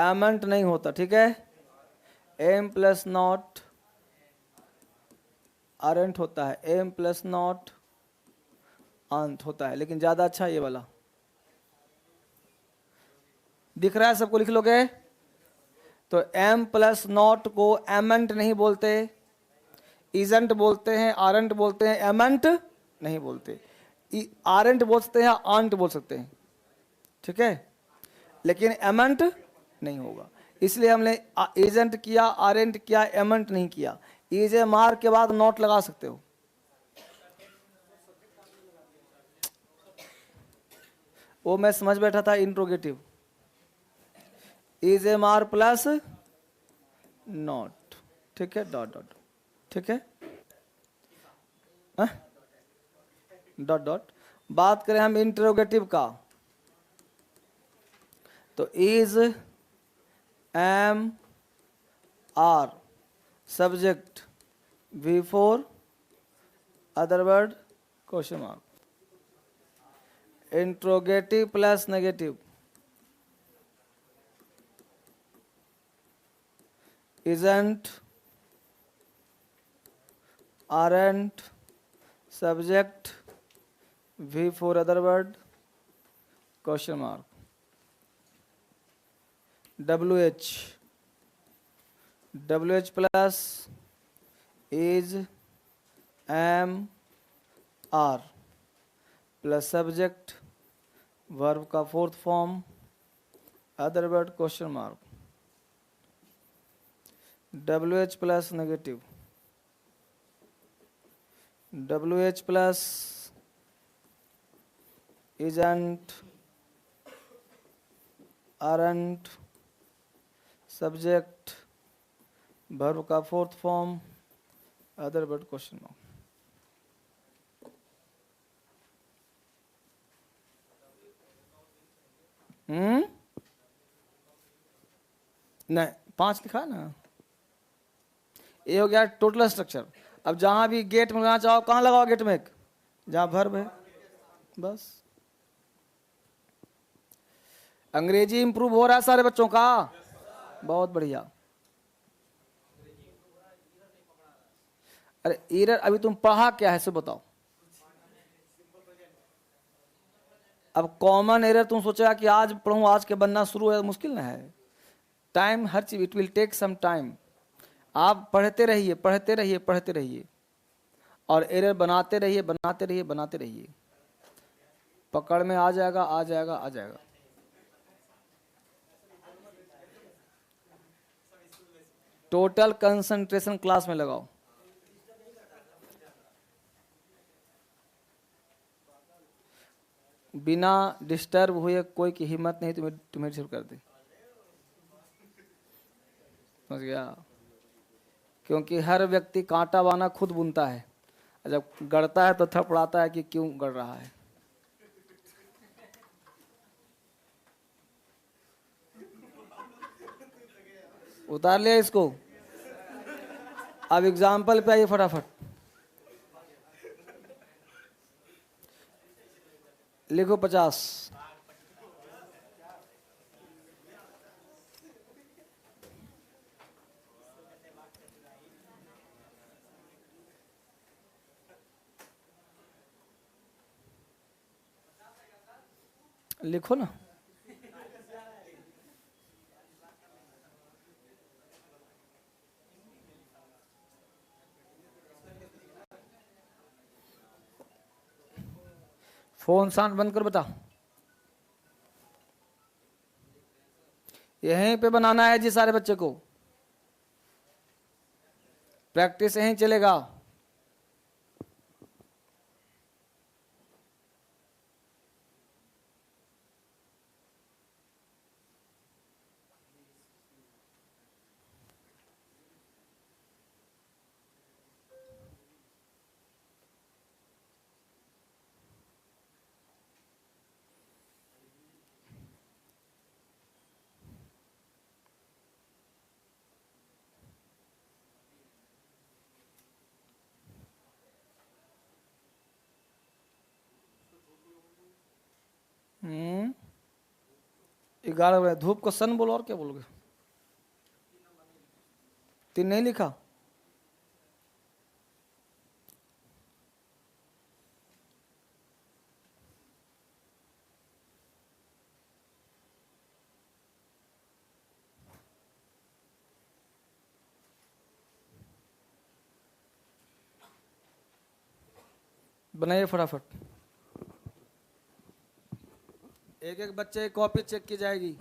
एमेंट नहीं होता, ठीक है। एम प्लस नॉट आरंट होता है, एम प्लस नॉट अंत होता है, लेकिन ज्यादा अच्छा ये वाला दिख रहा है सबको, लिख लोगे। तो एम प्लस नॉट को एमेंट नहीं बोलते, इजेंट बोलते हैं, आरंट बोलते हैं, एमेंट नहीं बोलते। आरंट बोल सकते हैं, आंट बोल सकते हैं, ठीक है, लेकिन एमेंट नहीं होगा। इसलिए हमने एजेंट किया, आरंट किया, एमेंट नहीं किया। इज एम आर के बाद नॉट लगा सकते हो, वो मैं समझ बैठा था interrogative. Is am are plus not, ठीक है, डॉट डॉट, ठीक है, डॉट डॉट। बात करें हम इंट्रोगेटिव का, तो is am are subject V4 other word question mark. Interrogative plus negative. Isn't, aren't, subject V4 other word question mark. WH plus is, am, are plus subject verb का fourth form other word question mark. WH plus negative. WH plus isn't, aren't, subject verb का fourth form other word question mark. नहीं 5 लिखा ना. ये हो गया total structure. अब जहां भी गेट में लगाना चाहो कहां लगाओ गेट में, जहां वर्ब है बस. अंग्रेजी इंप्रूव हो रहा है सारे बच्चों का, बहुत बढ़िया. अरे एरर अभी तुम पढ़ा क्या है सो बताओ. अब कॉमन एरर तुम सोचेगा कि आज पढ़ूं आज के बनना शुरू है, मुश्किल ना है. टाइम हर चीज, it will take some time. आप पढ़ते रहिए पढ़ते रहिए पढ़ते रहिए और एरर बनाते रहिए बनाते रहिए बनाते रहिए. पकड़ में आ जाएगा आ जाएगा आ जाएगा. टोटल कंसंट्रेशन क्लास में लगाओ. बिना डिस्टर्ब हुए कोई की हिम्मत नहीं तुम्हें डिस्टर्ब कर दे. समझ गया. क्योंकि हर व्यक्ति कांटा बाना खुद बुनता है. जब गड़ता है तो थपड़ाता है कि क्यों गड़ रहा है. उतार लिया इसको. अब एग्जाम्पल पे आइए फटाफट. लिखो 50. लिखो ना. फोन साउंड बंद कर बता. यहीं पे बनाना है जी सारे बच्चे को. प्रैक्टिस यहीं चलेगा. हम्म 11 बजे. धूप को सन बोलो और क्या बोलोगे. 3 नहीं लिखा. बनाइए फटाफट. एक एक बच्चे की कॉपी चेक की जाएगी.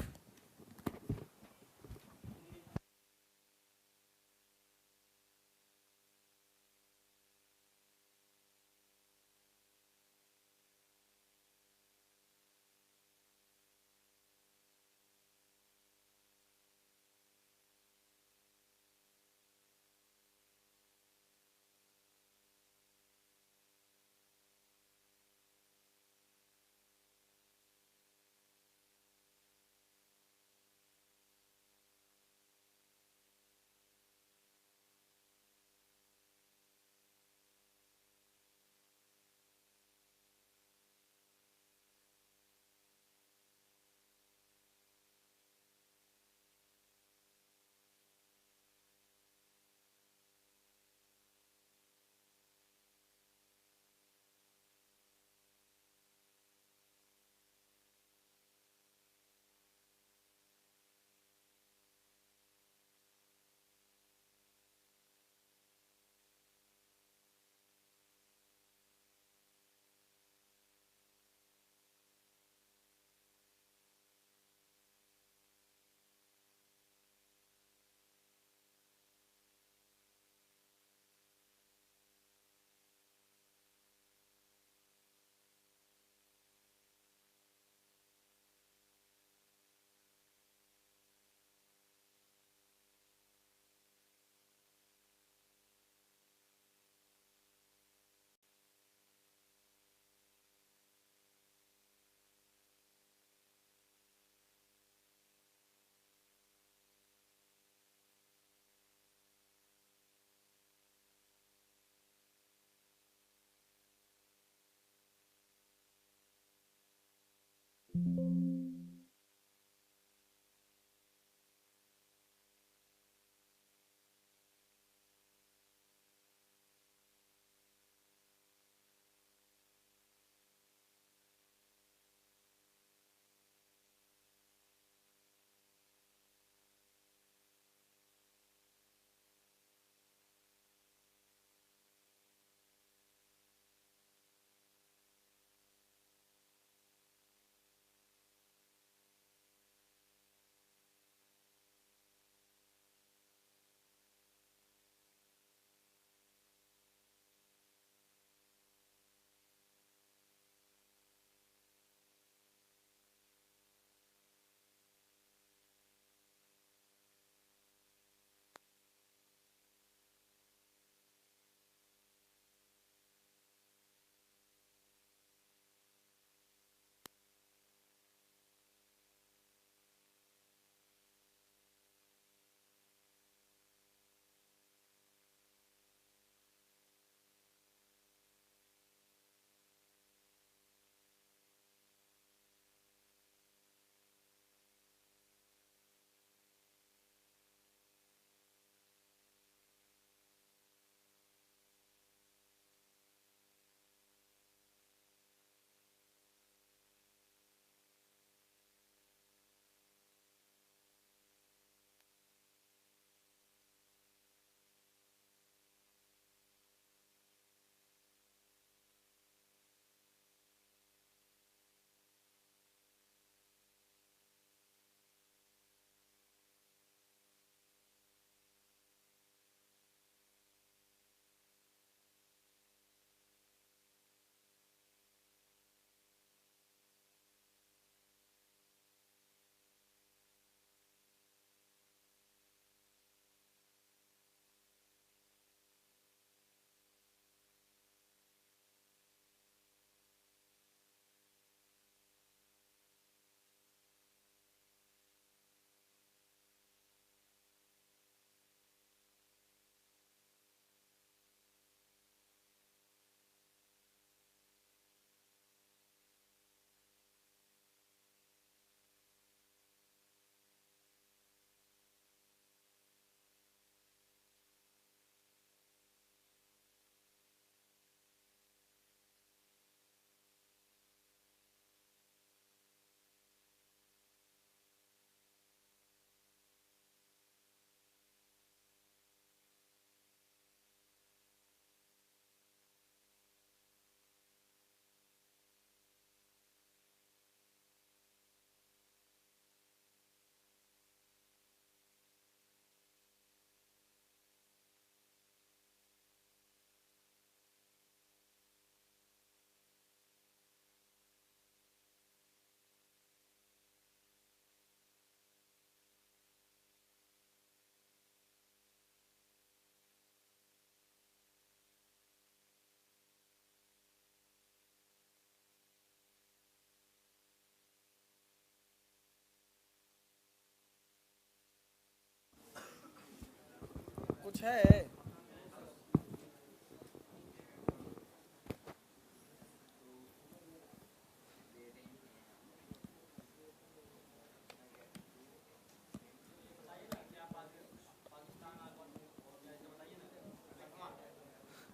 6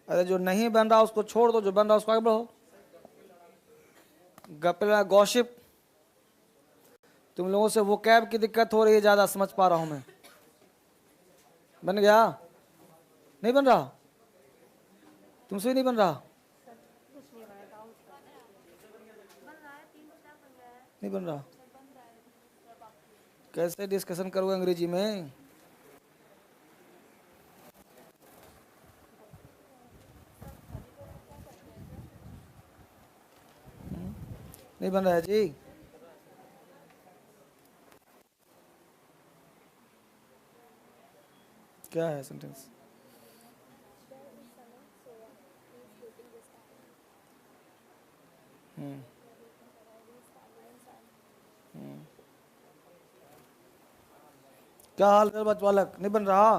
अरे जो नहीं बन रहा उसको छोड़ दो, जो बन रहा उसको आगे बढ़ो। गपला गॉसिप, तुम लोगों से वो कैब की दिक्कत हो रही है, ज्यादा समझ पा रहा हूं मैं। बन गया? नहीं बन रहा? तुमसे भी नहीं बन रहा? नहीं बन रहा? कैसे डिस्कशन करोगे अंग्रेजी में? नहीं बन रहा है जी? क्या है सेंटेंस? क्या हाल है बच बालक? नहीं बन रहा?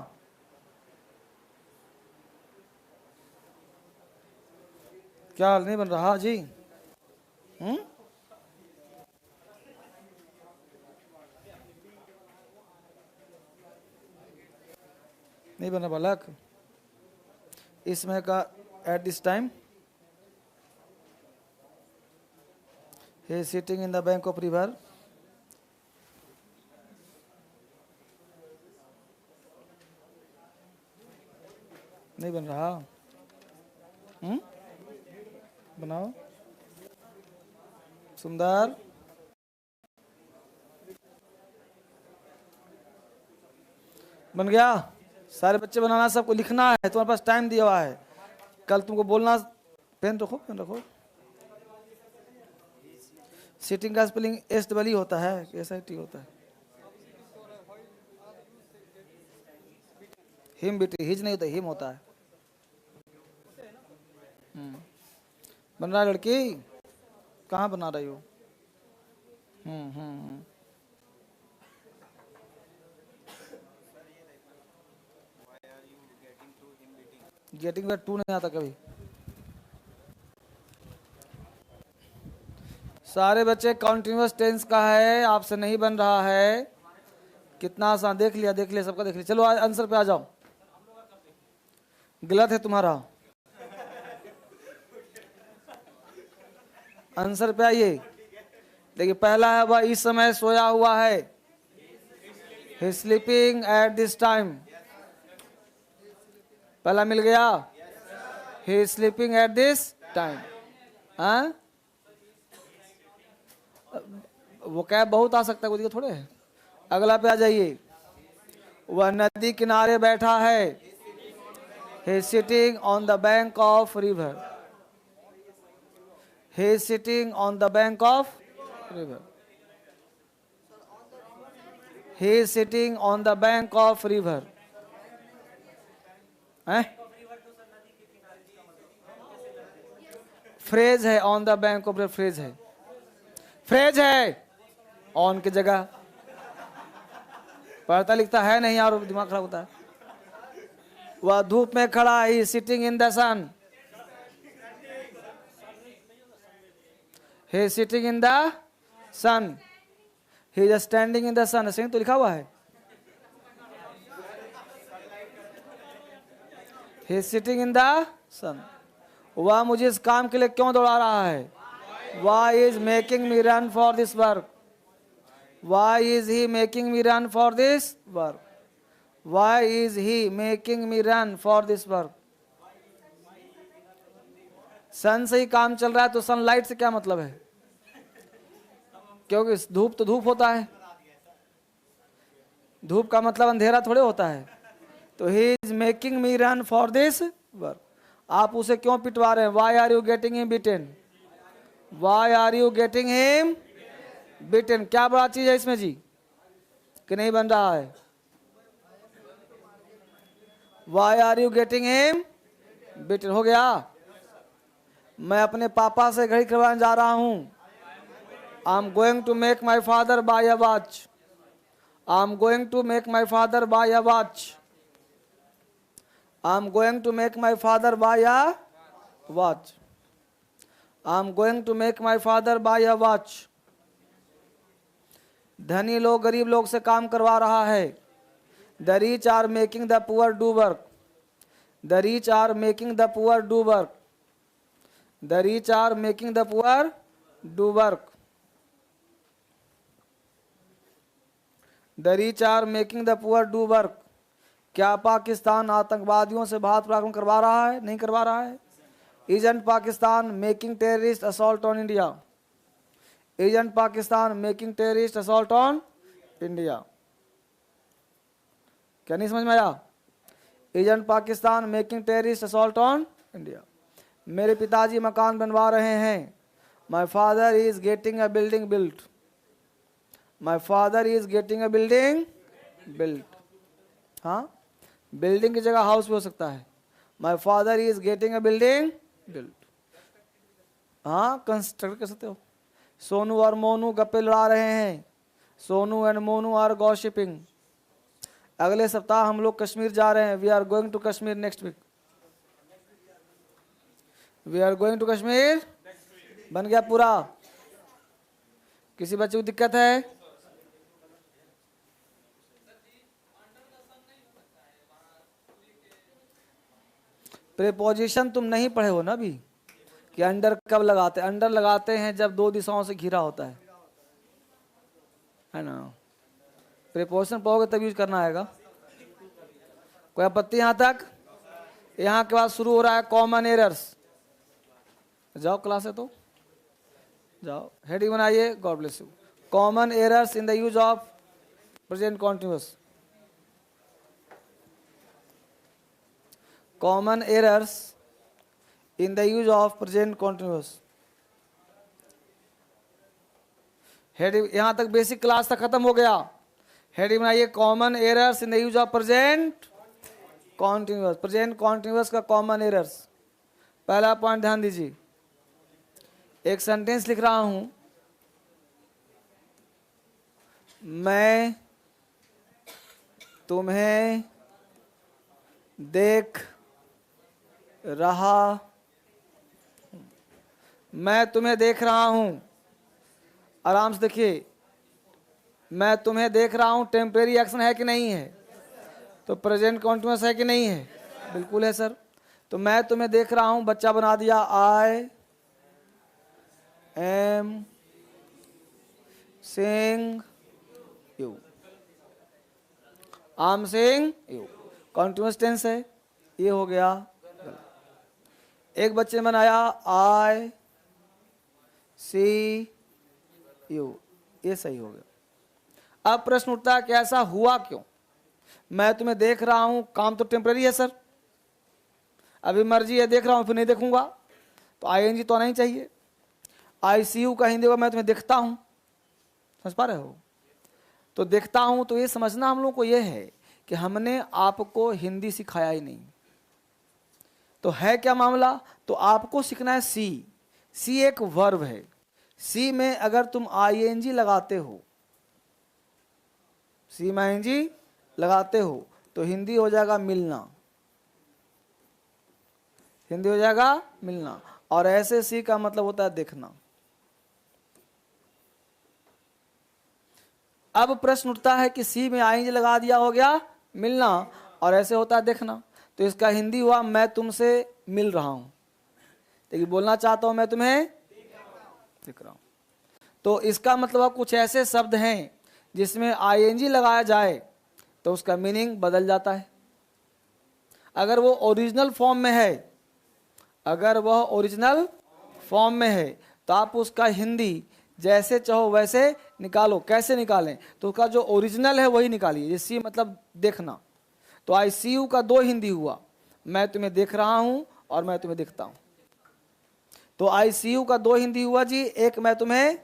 क्या हाल? नहीं बन रहा जी? नहीं बना बालक? इसमें का at this time he is sitting in the bank of river. नहीं बन रहा? बनाओ। सुंदर, बन गया? सारे बच्चे बनाना, सबको लिखना है, तुम्हारे पास टाइम दिया हुआ है। कल तुमको बोलना, पेन रखो, पेन रखो। सिटिंग का स्पेलिंग SEE होता है, SIT होता है। हिम बेटी, हिज नहीं होता, हिम होता है। बन रहा है लड़की? कहाँ बना रही हो? गेटिंग में 2 नहीं आता कभी। सारे बच्चे कॉन्टिन्यूअस टेंस का है, आपसे नहीं बन रहा है। कितना आसान, देख लिया सबका देख लिया। चलो आंसर पे आ जाओ। गलत है तुम्हारा आंसर पे आइए। देखिए पहला है, वह इस समय सोया हुआ है। he is sleeping at this time। पहला मिल गया, he is sleeping at this time। हाँ, वो क्या बहुत आ सकता है, वो थोड़े है। अगला पे आ जाइए, वह नदी किनारे बैठा है। he is sitting on the bank of river। he is sitting on the bank of river। he is sitting on the bank of river। Phrase है, on the bank of, phrase है, फ्रेज है। On की जगह पढ़ता लिखता है नहीं और दिमाग खराब होता है। वह धूप में खड़ा है, sitting in the sun. he is sitting in the sun। he is standing in the sun। सही तो लिखा हुआ है। he is sitting in the sun। वह मुझे इस काम के लिए क्यों दौड़ा रहा है? why is making me run for this work। why is he making me run for this work। why is he making me run for this work। सन से ही काम चल रहा है, तो सनलाइट से क्या मतलब है? क्योंकि धूप तो धूप होता है, धूप का मतलब अंधेरा थोड़े होता है। तो he is making me run for this work. आप उसे क्यों पिटवा रहे हैं? Why are you getting him beaten. Why are you getting him beaten. क्या बड़ा चीज है इसमें जी कि नहीं बन रहा है? Why are you getting him beaten. हो गया? मैं अपने पापा से घड़ी करवाने जा रहा हूं। I am going to make my father buy a watch. I am going to make my father buy a watch. I am going to make my father buy a watch. I am going to make my father buy a watch. धनी लोग गरीब लोग से काम करवा रहा है। The rich are making the poor do work. The rich are making the poor do work. The rich are making the poor do work. The rich are making the poor do work. क्या पाकिस्तान आतंकवादियों से भारत पर आक्रमण करवा रहा है? नहीं करवा रहा है। Isn't Pakistan making terrorist assault on India. Isn't Pakistan making terrorist assault on India. क्या नहीं समझ में आया? Agent Pakistan making terrorist assault on India. मेरे पिताजी मकान बनवा रहे हैं। My father is getting a building built. My father is getting a building built. हाँ, बिल्डिंग की जगह हाउस भी हो सकता है। My father is getting a building built. हाँ, कंस्ट्रक्ट कर सकते हो। सोनू और मोनू गप्पे लड़ा रहे हैं। Sonu and Monu are gossiping. अगले सप्ताह हम लोग कश्मीर जा रहे हैं। We are going to Kashmir next week. We are going to Kashmir बन गया पूरा। किसी बच्चे को दिक्कत है? प्रीपोजिशन तुम नहीं पढ़े हो ना अभी, कि अंडर कब लगाते? अंडर लगाते हैं जब दो दिशाओं से घिरा होता है ना। प्रीपोजिशन पढ़ोगे तब यूज करना आएगा। कोई आपत्ति यहाँ तक? यहाँ के बाद शुरू हो रहा है कॉमन एरर्स। जाओ क्लास है तो जाओ, हेडिंग बनाइए। God bless you. Common errors in the use of present continuous. Common errors in the use of present continuous. Heading यहाँ तक बेसिक क्लास तक खत्म हो गया। हेडिंग बनाइए common errors in the use of present continuous. Present continuous का common errors. पहला point ध्यान दीजिए। एक सेंटेंस लिख रहा हूं। मैं तुम्हें देख रहा हूं। मैं तुम्हें देख रहा हूं। आराम से देखिए, मैं तुम्हें देख रहा हूं टेम्परेरी एक्शन है कि नहीं है? तो प्रेजेंट कॉन्टिन्यूअस है कि नहीं है? बिल्कुल है सर। तो मैं तुम्हें देख रहा हूं बच्चा बना दिया I am seeing you. I am seeing you continuous tense है, ये हो गया। एक बच्चे ने बनाया आई सी यू, ये सही हो गया। अब प्रश्न उठता है कि ऐसा हुआ क्यों? मैं तुम्हें देख रहा हूं, काम तो टेम्परेरी है सर। अभी मर्जी है, देख रहा हूं फिर नहीं देखूंगा, तो आईएनजी तो आना ही चाहिए। आईसीयू का हिंदी में मैं तुम्हें देखता हूं। समझ पा रहे हो? तो देखता हूं, तो ये समझना हम लोग को ये है कि हमने आपको हिंदी सिखाया ही नहीं। तो है क्या मामला? तो आपको सीखना है सी। सी एक वर्ब है। सी में अगर तुम आईएनजी लगाते हो, सी में आईएनजी लगाते हो तो हिंदी हो जाएगा मिलना। हिंदी हो जाएगा मिलना। और ऐसे सी का मतलब होता है देखना। अब प्रश्न उठता है कि सी में आईएनजी लगा दिया, हो गया मिलना, और ऐसे होता है देखना। तो इसका हिंदी हुआ मैं तुमसे मिल रहा हूं, लेकिन बोलना चाहता हूं मैं तुम्हें देख रहा हूं। तो इसका मतलब कुछ ऐसे शब्द हैं जिसमें आईएनजी लगाया जाए तो उसका मीनिंग बदल जाता है। अगर वो ओरिजिनल फॉर्म में है, अगर वह ओरिजिनल फॉर्म में है, तो आप उसका हिंदी जैसे चाहो वैसे निकालो। कैसे निकालें? तो उसका जो ओरिजिनल है वही निकालिए। ये सी मतलब देखना। तो आईसीयू का दो हिंदी हुआ, मैं तुम्हें देख रहा हूं और मैं तुम्हें देखता हूं। तो आईसीयू का दो हिंदी हुआ जी, एक मैं तुम्हें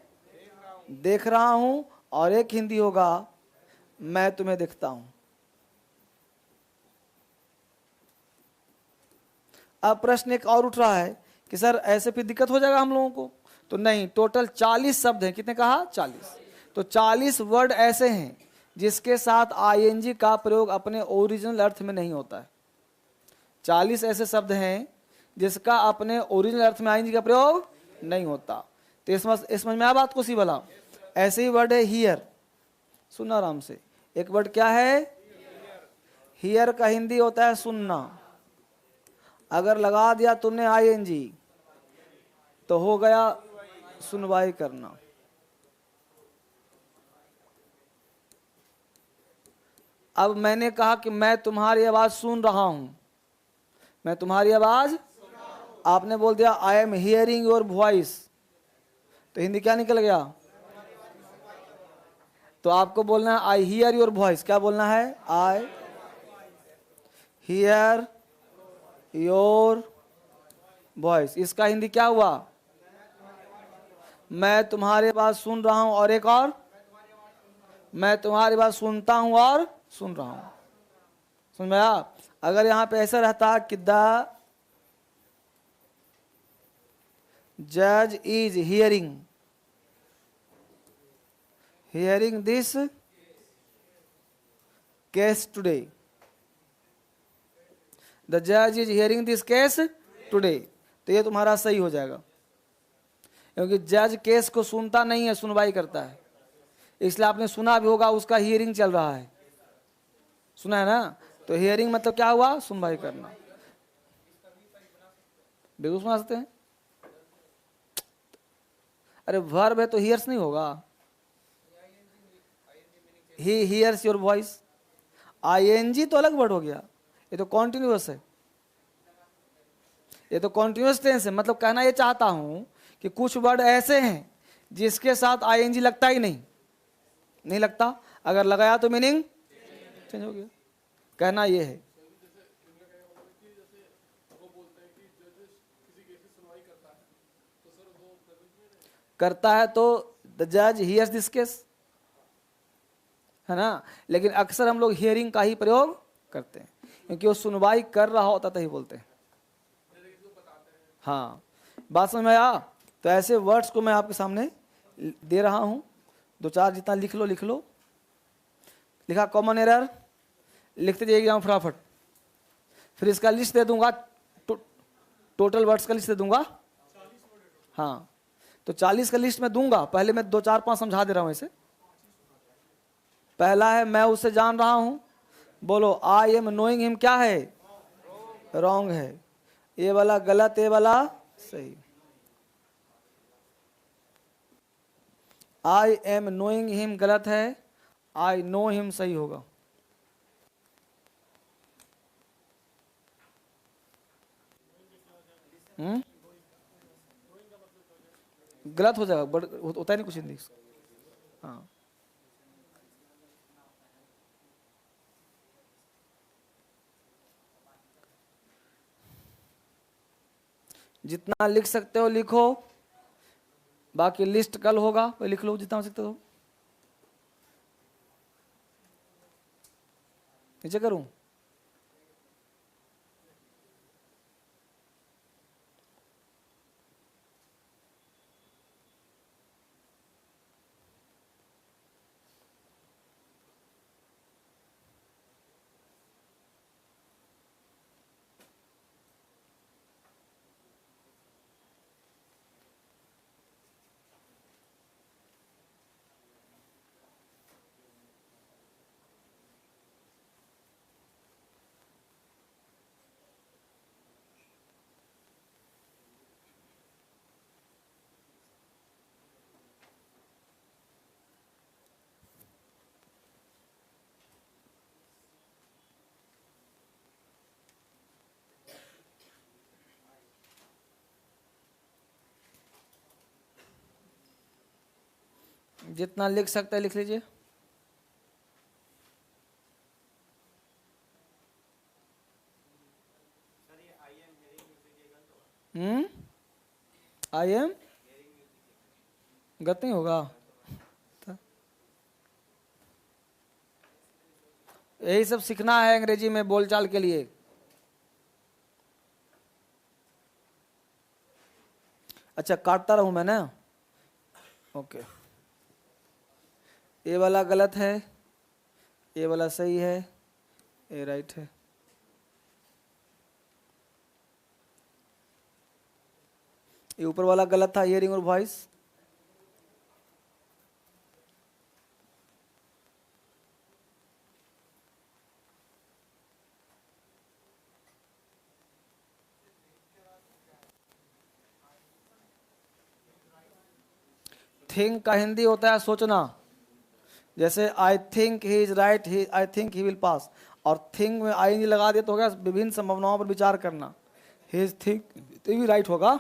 देख रहा हूं और एक हिंदी होगा मैं तुम्हें देखता हूं। अब प्रश्न एक और उठ रहा है कि सर ऐसे फिर दिक्कत हो जाएगा हम लोगों को? तो नहीं, टोटल 40 शब्द हैं। कितने कहा? 40। तो 40 वर्ड ऐसे हैं जिसके साथ आईएनजी का प्रयोग अपने ओरिजिनल अर्थ में नहीं होता है। 40 ऐसे शब्द हैं जिसका अपने ओरिजिनल अर्थ में आईएनजी का प्रयोग नहीं होता। तो समझ में आया बात को सी वाला। ऐसे ही वर्ड है हियर, सुनना आराम से। एक वर्ड क्या है? हियर का हिंदी होता है सुनना। अगर लगा दिया तुमने आईएनजी तो हो गया सुनवाई करना। अब मैंने कहा कि मैं तुम्हारी आवाज सुन रहा हूं, मैं तुम्हारी आवाज, आपने बोल दिया I am hearing your voice, तो हिंदी क्या निकल गया? तो आपको बोलना है आई हियर योर वॉइस। क्या बोलना है? I hear your voice. इसका हिंदी क्या हुआ? मैं तुम्हारी बात सुन रहा हूं, और एक और, मैं तुम्हारी बात सुनता हूं और सुन रहा हूं। समझ में आया? अगर यहां पे ऐसा रहता कि द जज is hearing this case today, the जज is hearing this case today, तो ये तुम्हारा सही हो जाएगा, क्योंकि जज केस को सुनता नहीं है, सुनवाई करता है। इसलिए आपने सुना भी होगा उसका हियरिंग चल रहा है, सुना है ना? तो हियरिंग मतलब क्या हुआ? सुनवाई करना। बिल्कुल सुना सकते हैं। अरे वर्ब है तो हियर्स नहीं होगा। He hears your voice. I N G तो अलग वर्ड हो गया, ये तो कॉन्टिन्यूअस है, ये तो कॉन्टिन्यूअस टेंस है। मतलब कहना ये चाहता हूं कि कुछ वर्ड ऐसे हैं जिसके साथ आईएनजी लगता ही नहीं लगता। अगर लगाया तो मीनिंग चेंज हो गया। कहना ये है। करता है तो द जज हियर्स दिस केस, है ना? लेकिन अक्सर हम लोग हियरिंग का ही प्रयोग करते हैं, क्योंकि वो सुनवाई कर रहा होता तभी बोलते हैं। हाँ, बात समझ में आया? तो ऐसे वर्ड्स को मैं आपके सामने दे रहा हूं, दो चार जितना लिख लो। लिखा कॉमन एरर, लिखते जाइएगा फटाफट। फिर इसका लिस्ट दे दूंगा, टोटल वर्ड्स का लिस्ट दे दूंगा। हाँ, तो 40 का लिस्ट मैं दूंगा। पहले मैं 2 4 5 समझा दे रहा हूं इसे। पहला है मैं उसे जान रहा हूं। बोलो आई एम नोइंग हिम क्या है? रॉन्ग है। ये वाला गलत, ये वाला सही। आई एम नोइंग हिम गलत है, आई नो हिम सही होगा। गलत हो जाएगा, बट होता है नहीं कुछ हिंदी। हाँ, जितना लिख सकते हो लिखो, बाकी लिस्ट कल होगा, तो लिख लो जितना हो सकते हो। नीचे करूं? जितना लिख सकते हैं लिख लीजिए। आई एम गलत नहीं होगा। यही सब सीखना है अंग्रेजी में बोलचाल के लिए। अच्छा, काटता रहूं मैं ना? ओके। ये वाला गलत है, ये वाला सही है, ये राइट है। ये ऊपर वाला गलत था, हियरिंग और वॉइस। थिंक का हिंदी होता है सोचना। जैसे I think he is right, I think he will pass, और थिंक में आई लगा दिया तो हो गया विभिन्न संभावनाओं पर विचार करना। ही इज थिंक तो भी राइट होगा।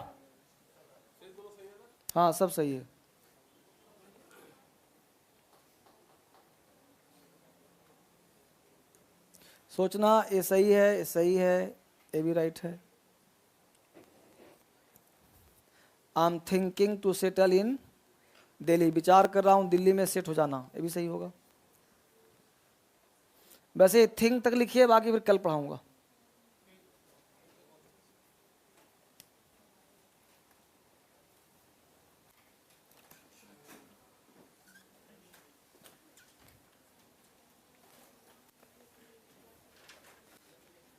हाँ सब सही है। सोचना ये सही है, ये सही है, ये भी राइट है। I am thinking to settle in Delhi, विचार कर रहा हूं दिल्ली में सेट हो जाना, ये भी सही होगा। वैसे थिंक तक लिखिए, बाकी फिर कल पढ़ाऊंगा।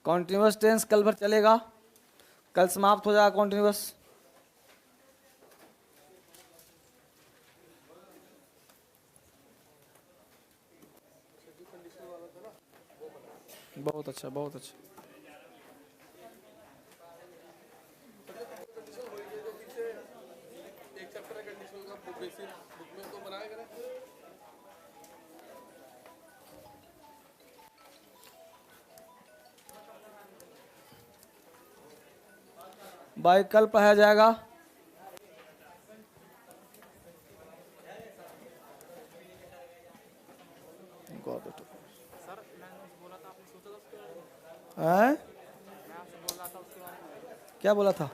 कॉन्टिन्यूअस टेंस कल भर चलेगा, कल समाप्त हो जाएगा कॉन्टिन्यूअस। बहुत अच्छा, बहुत अच्छा। भाई कल पढ़ाया जाएगा। हैं? क्या बोला था?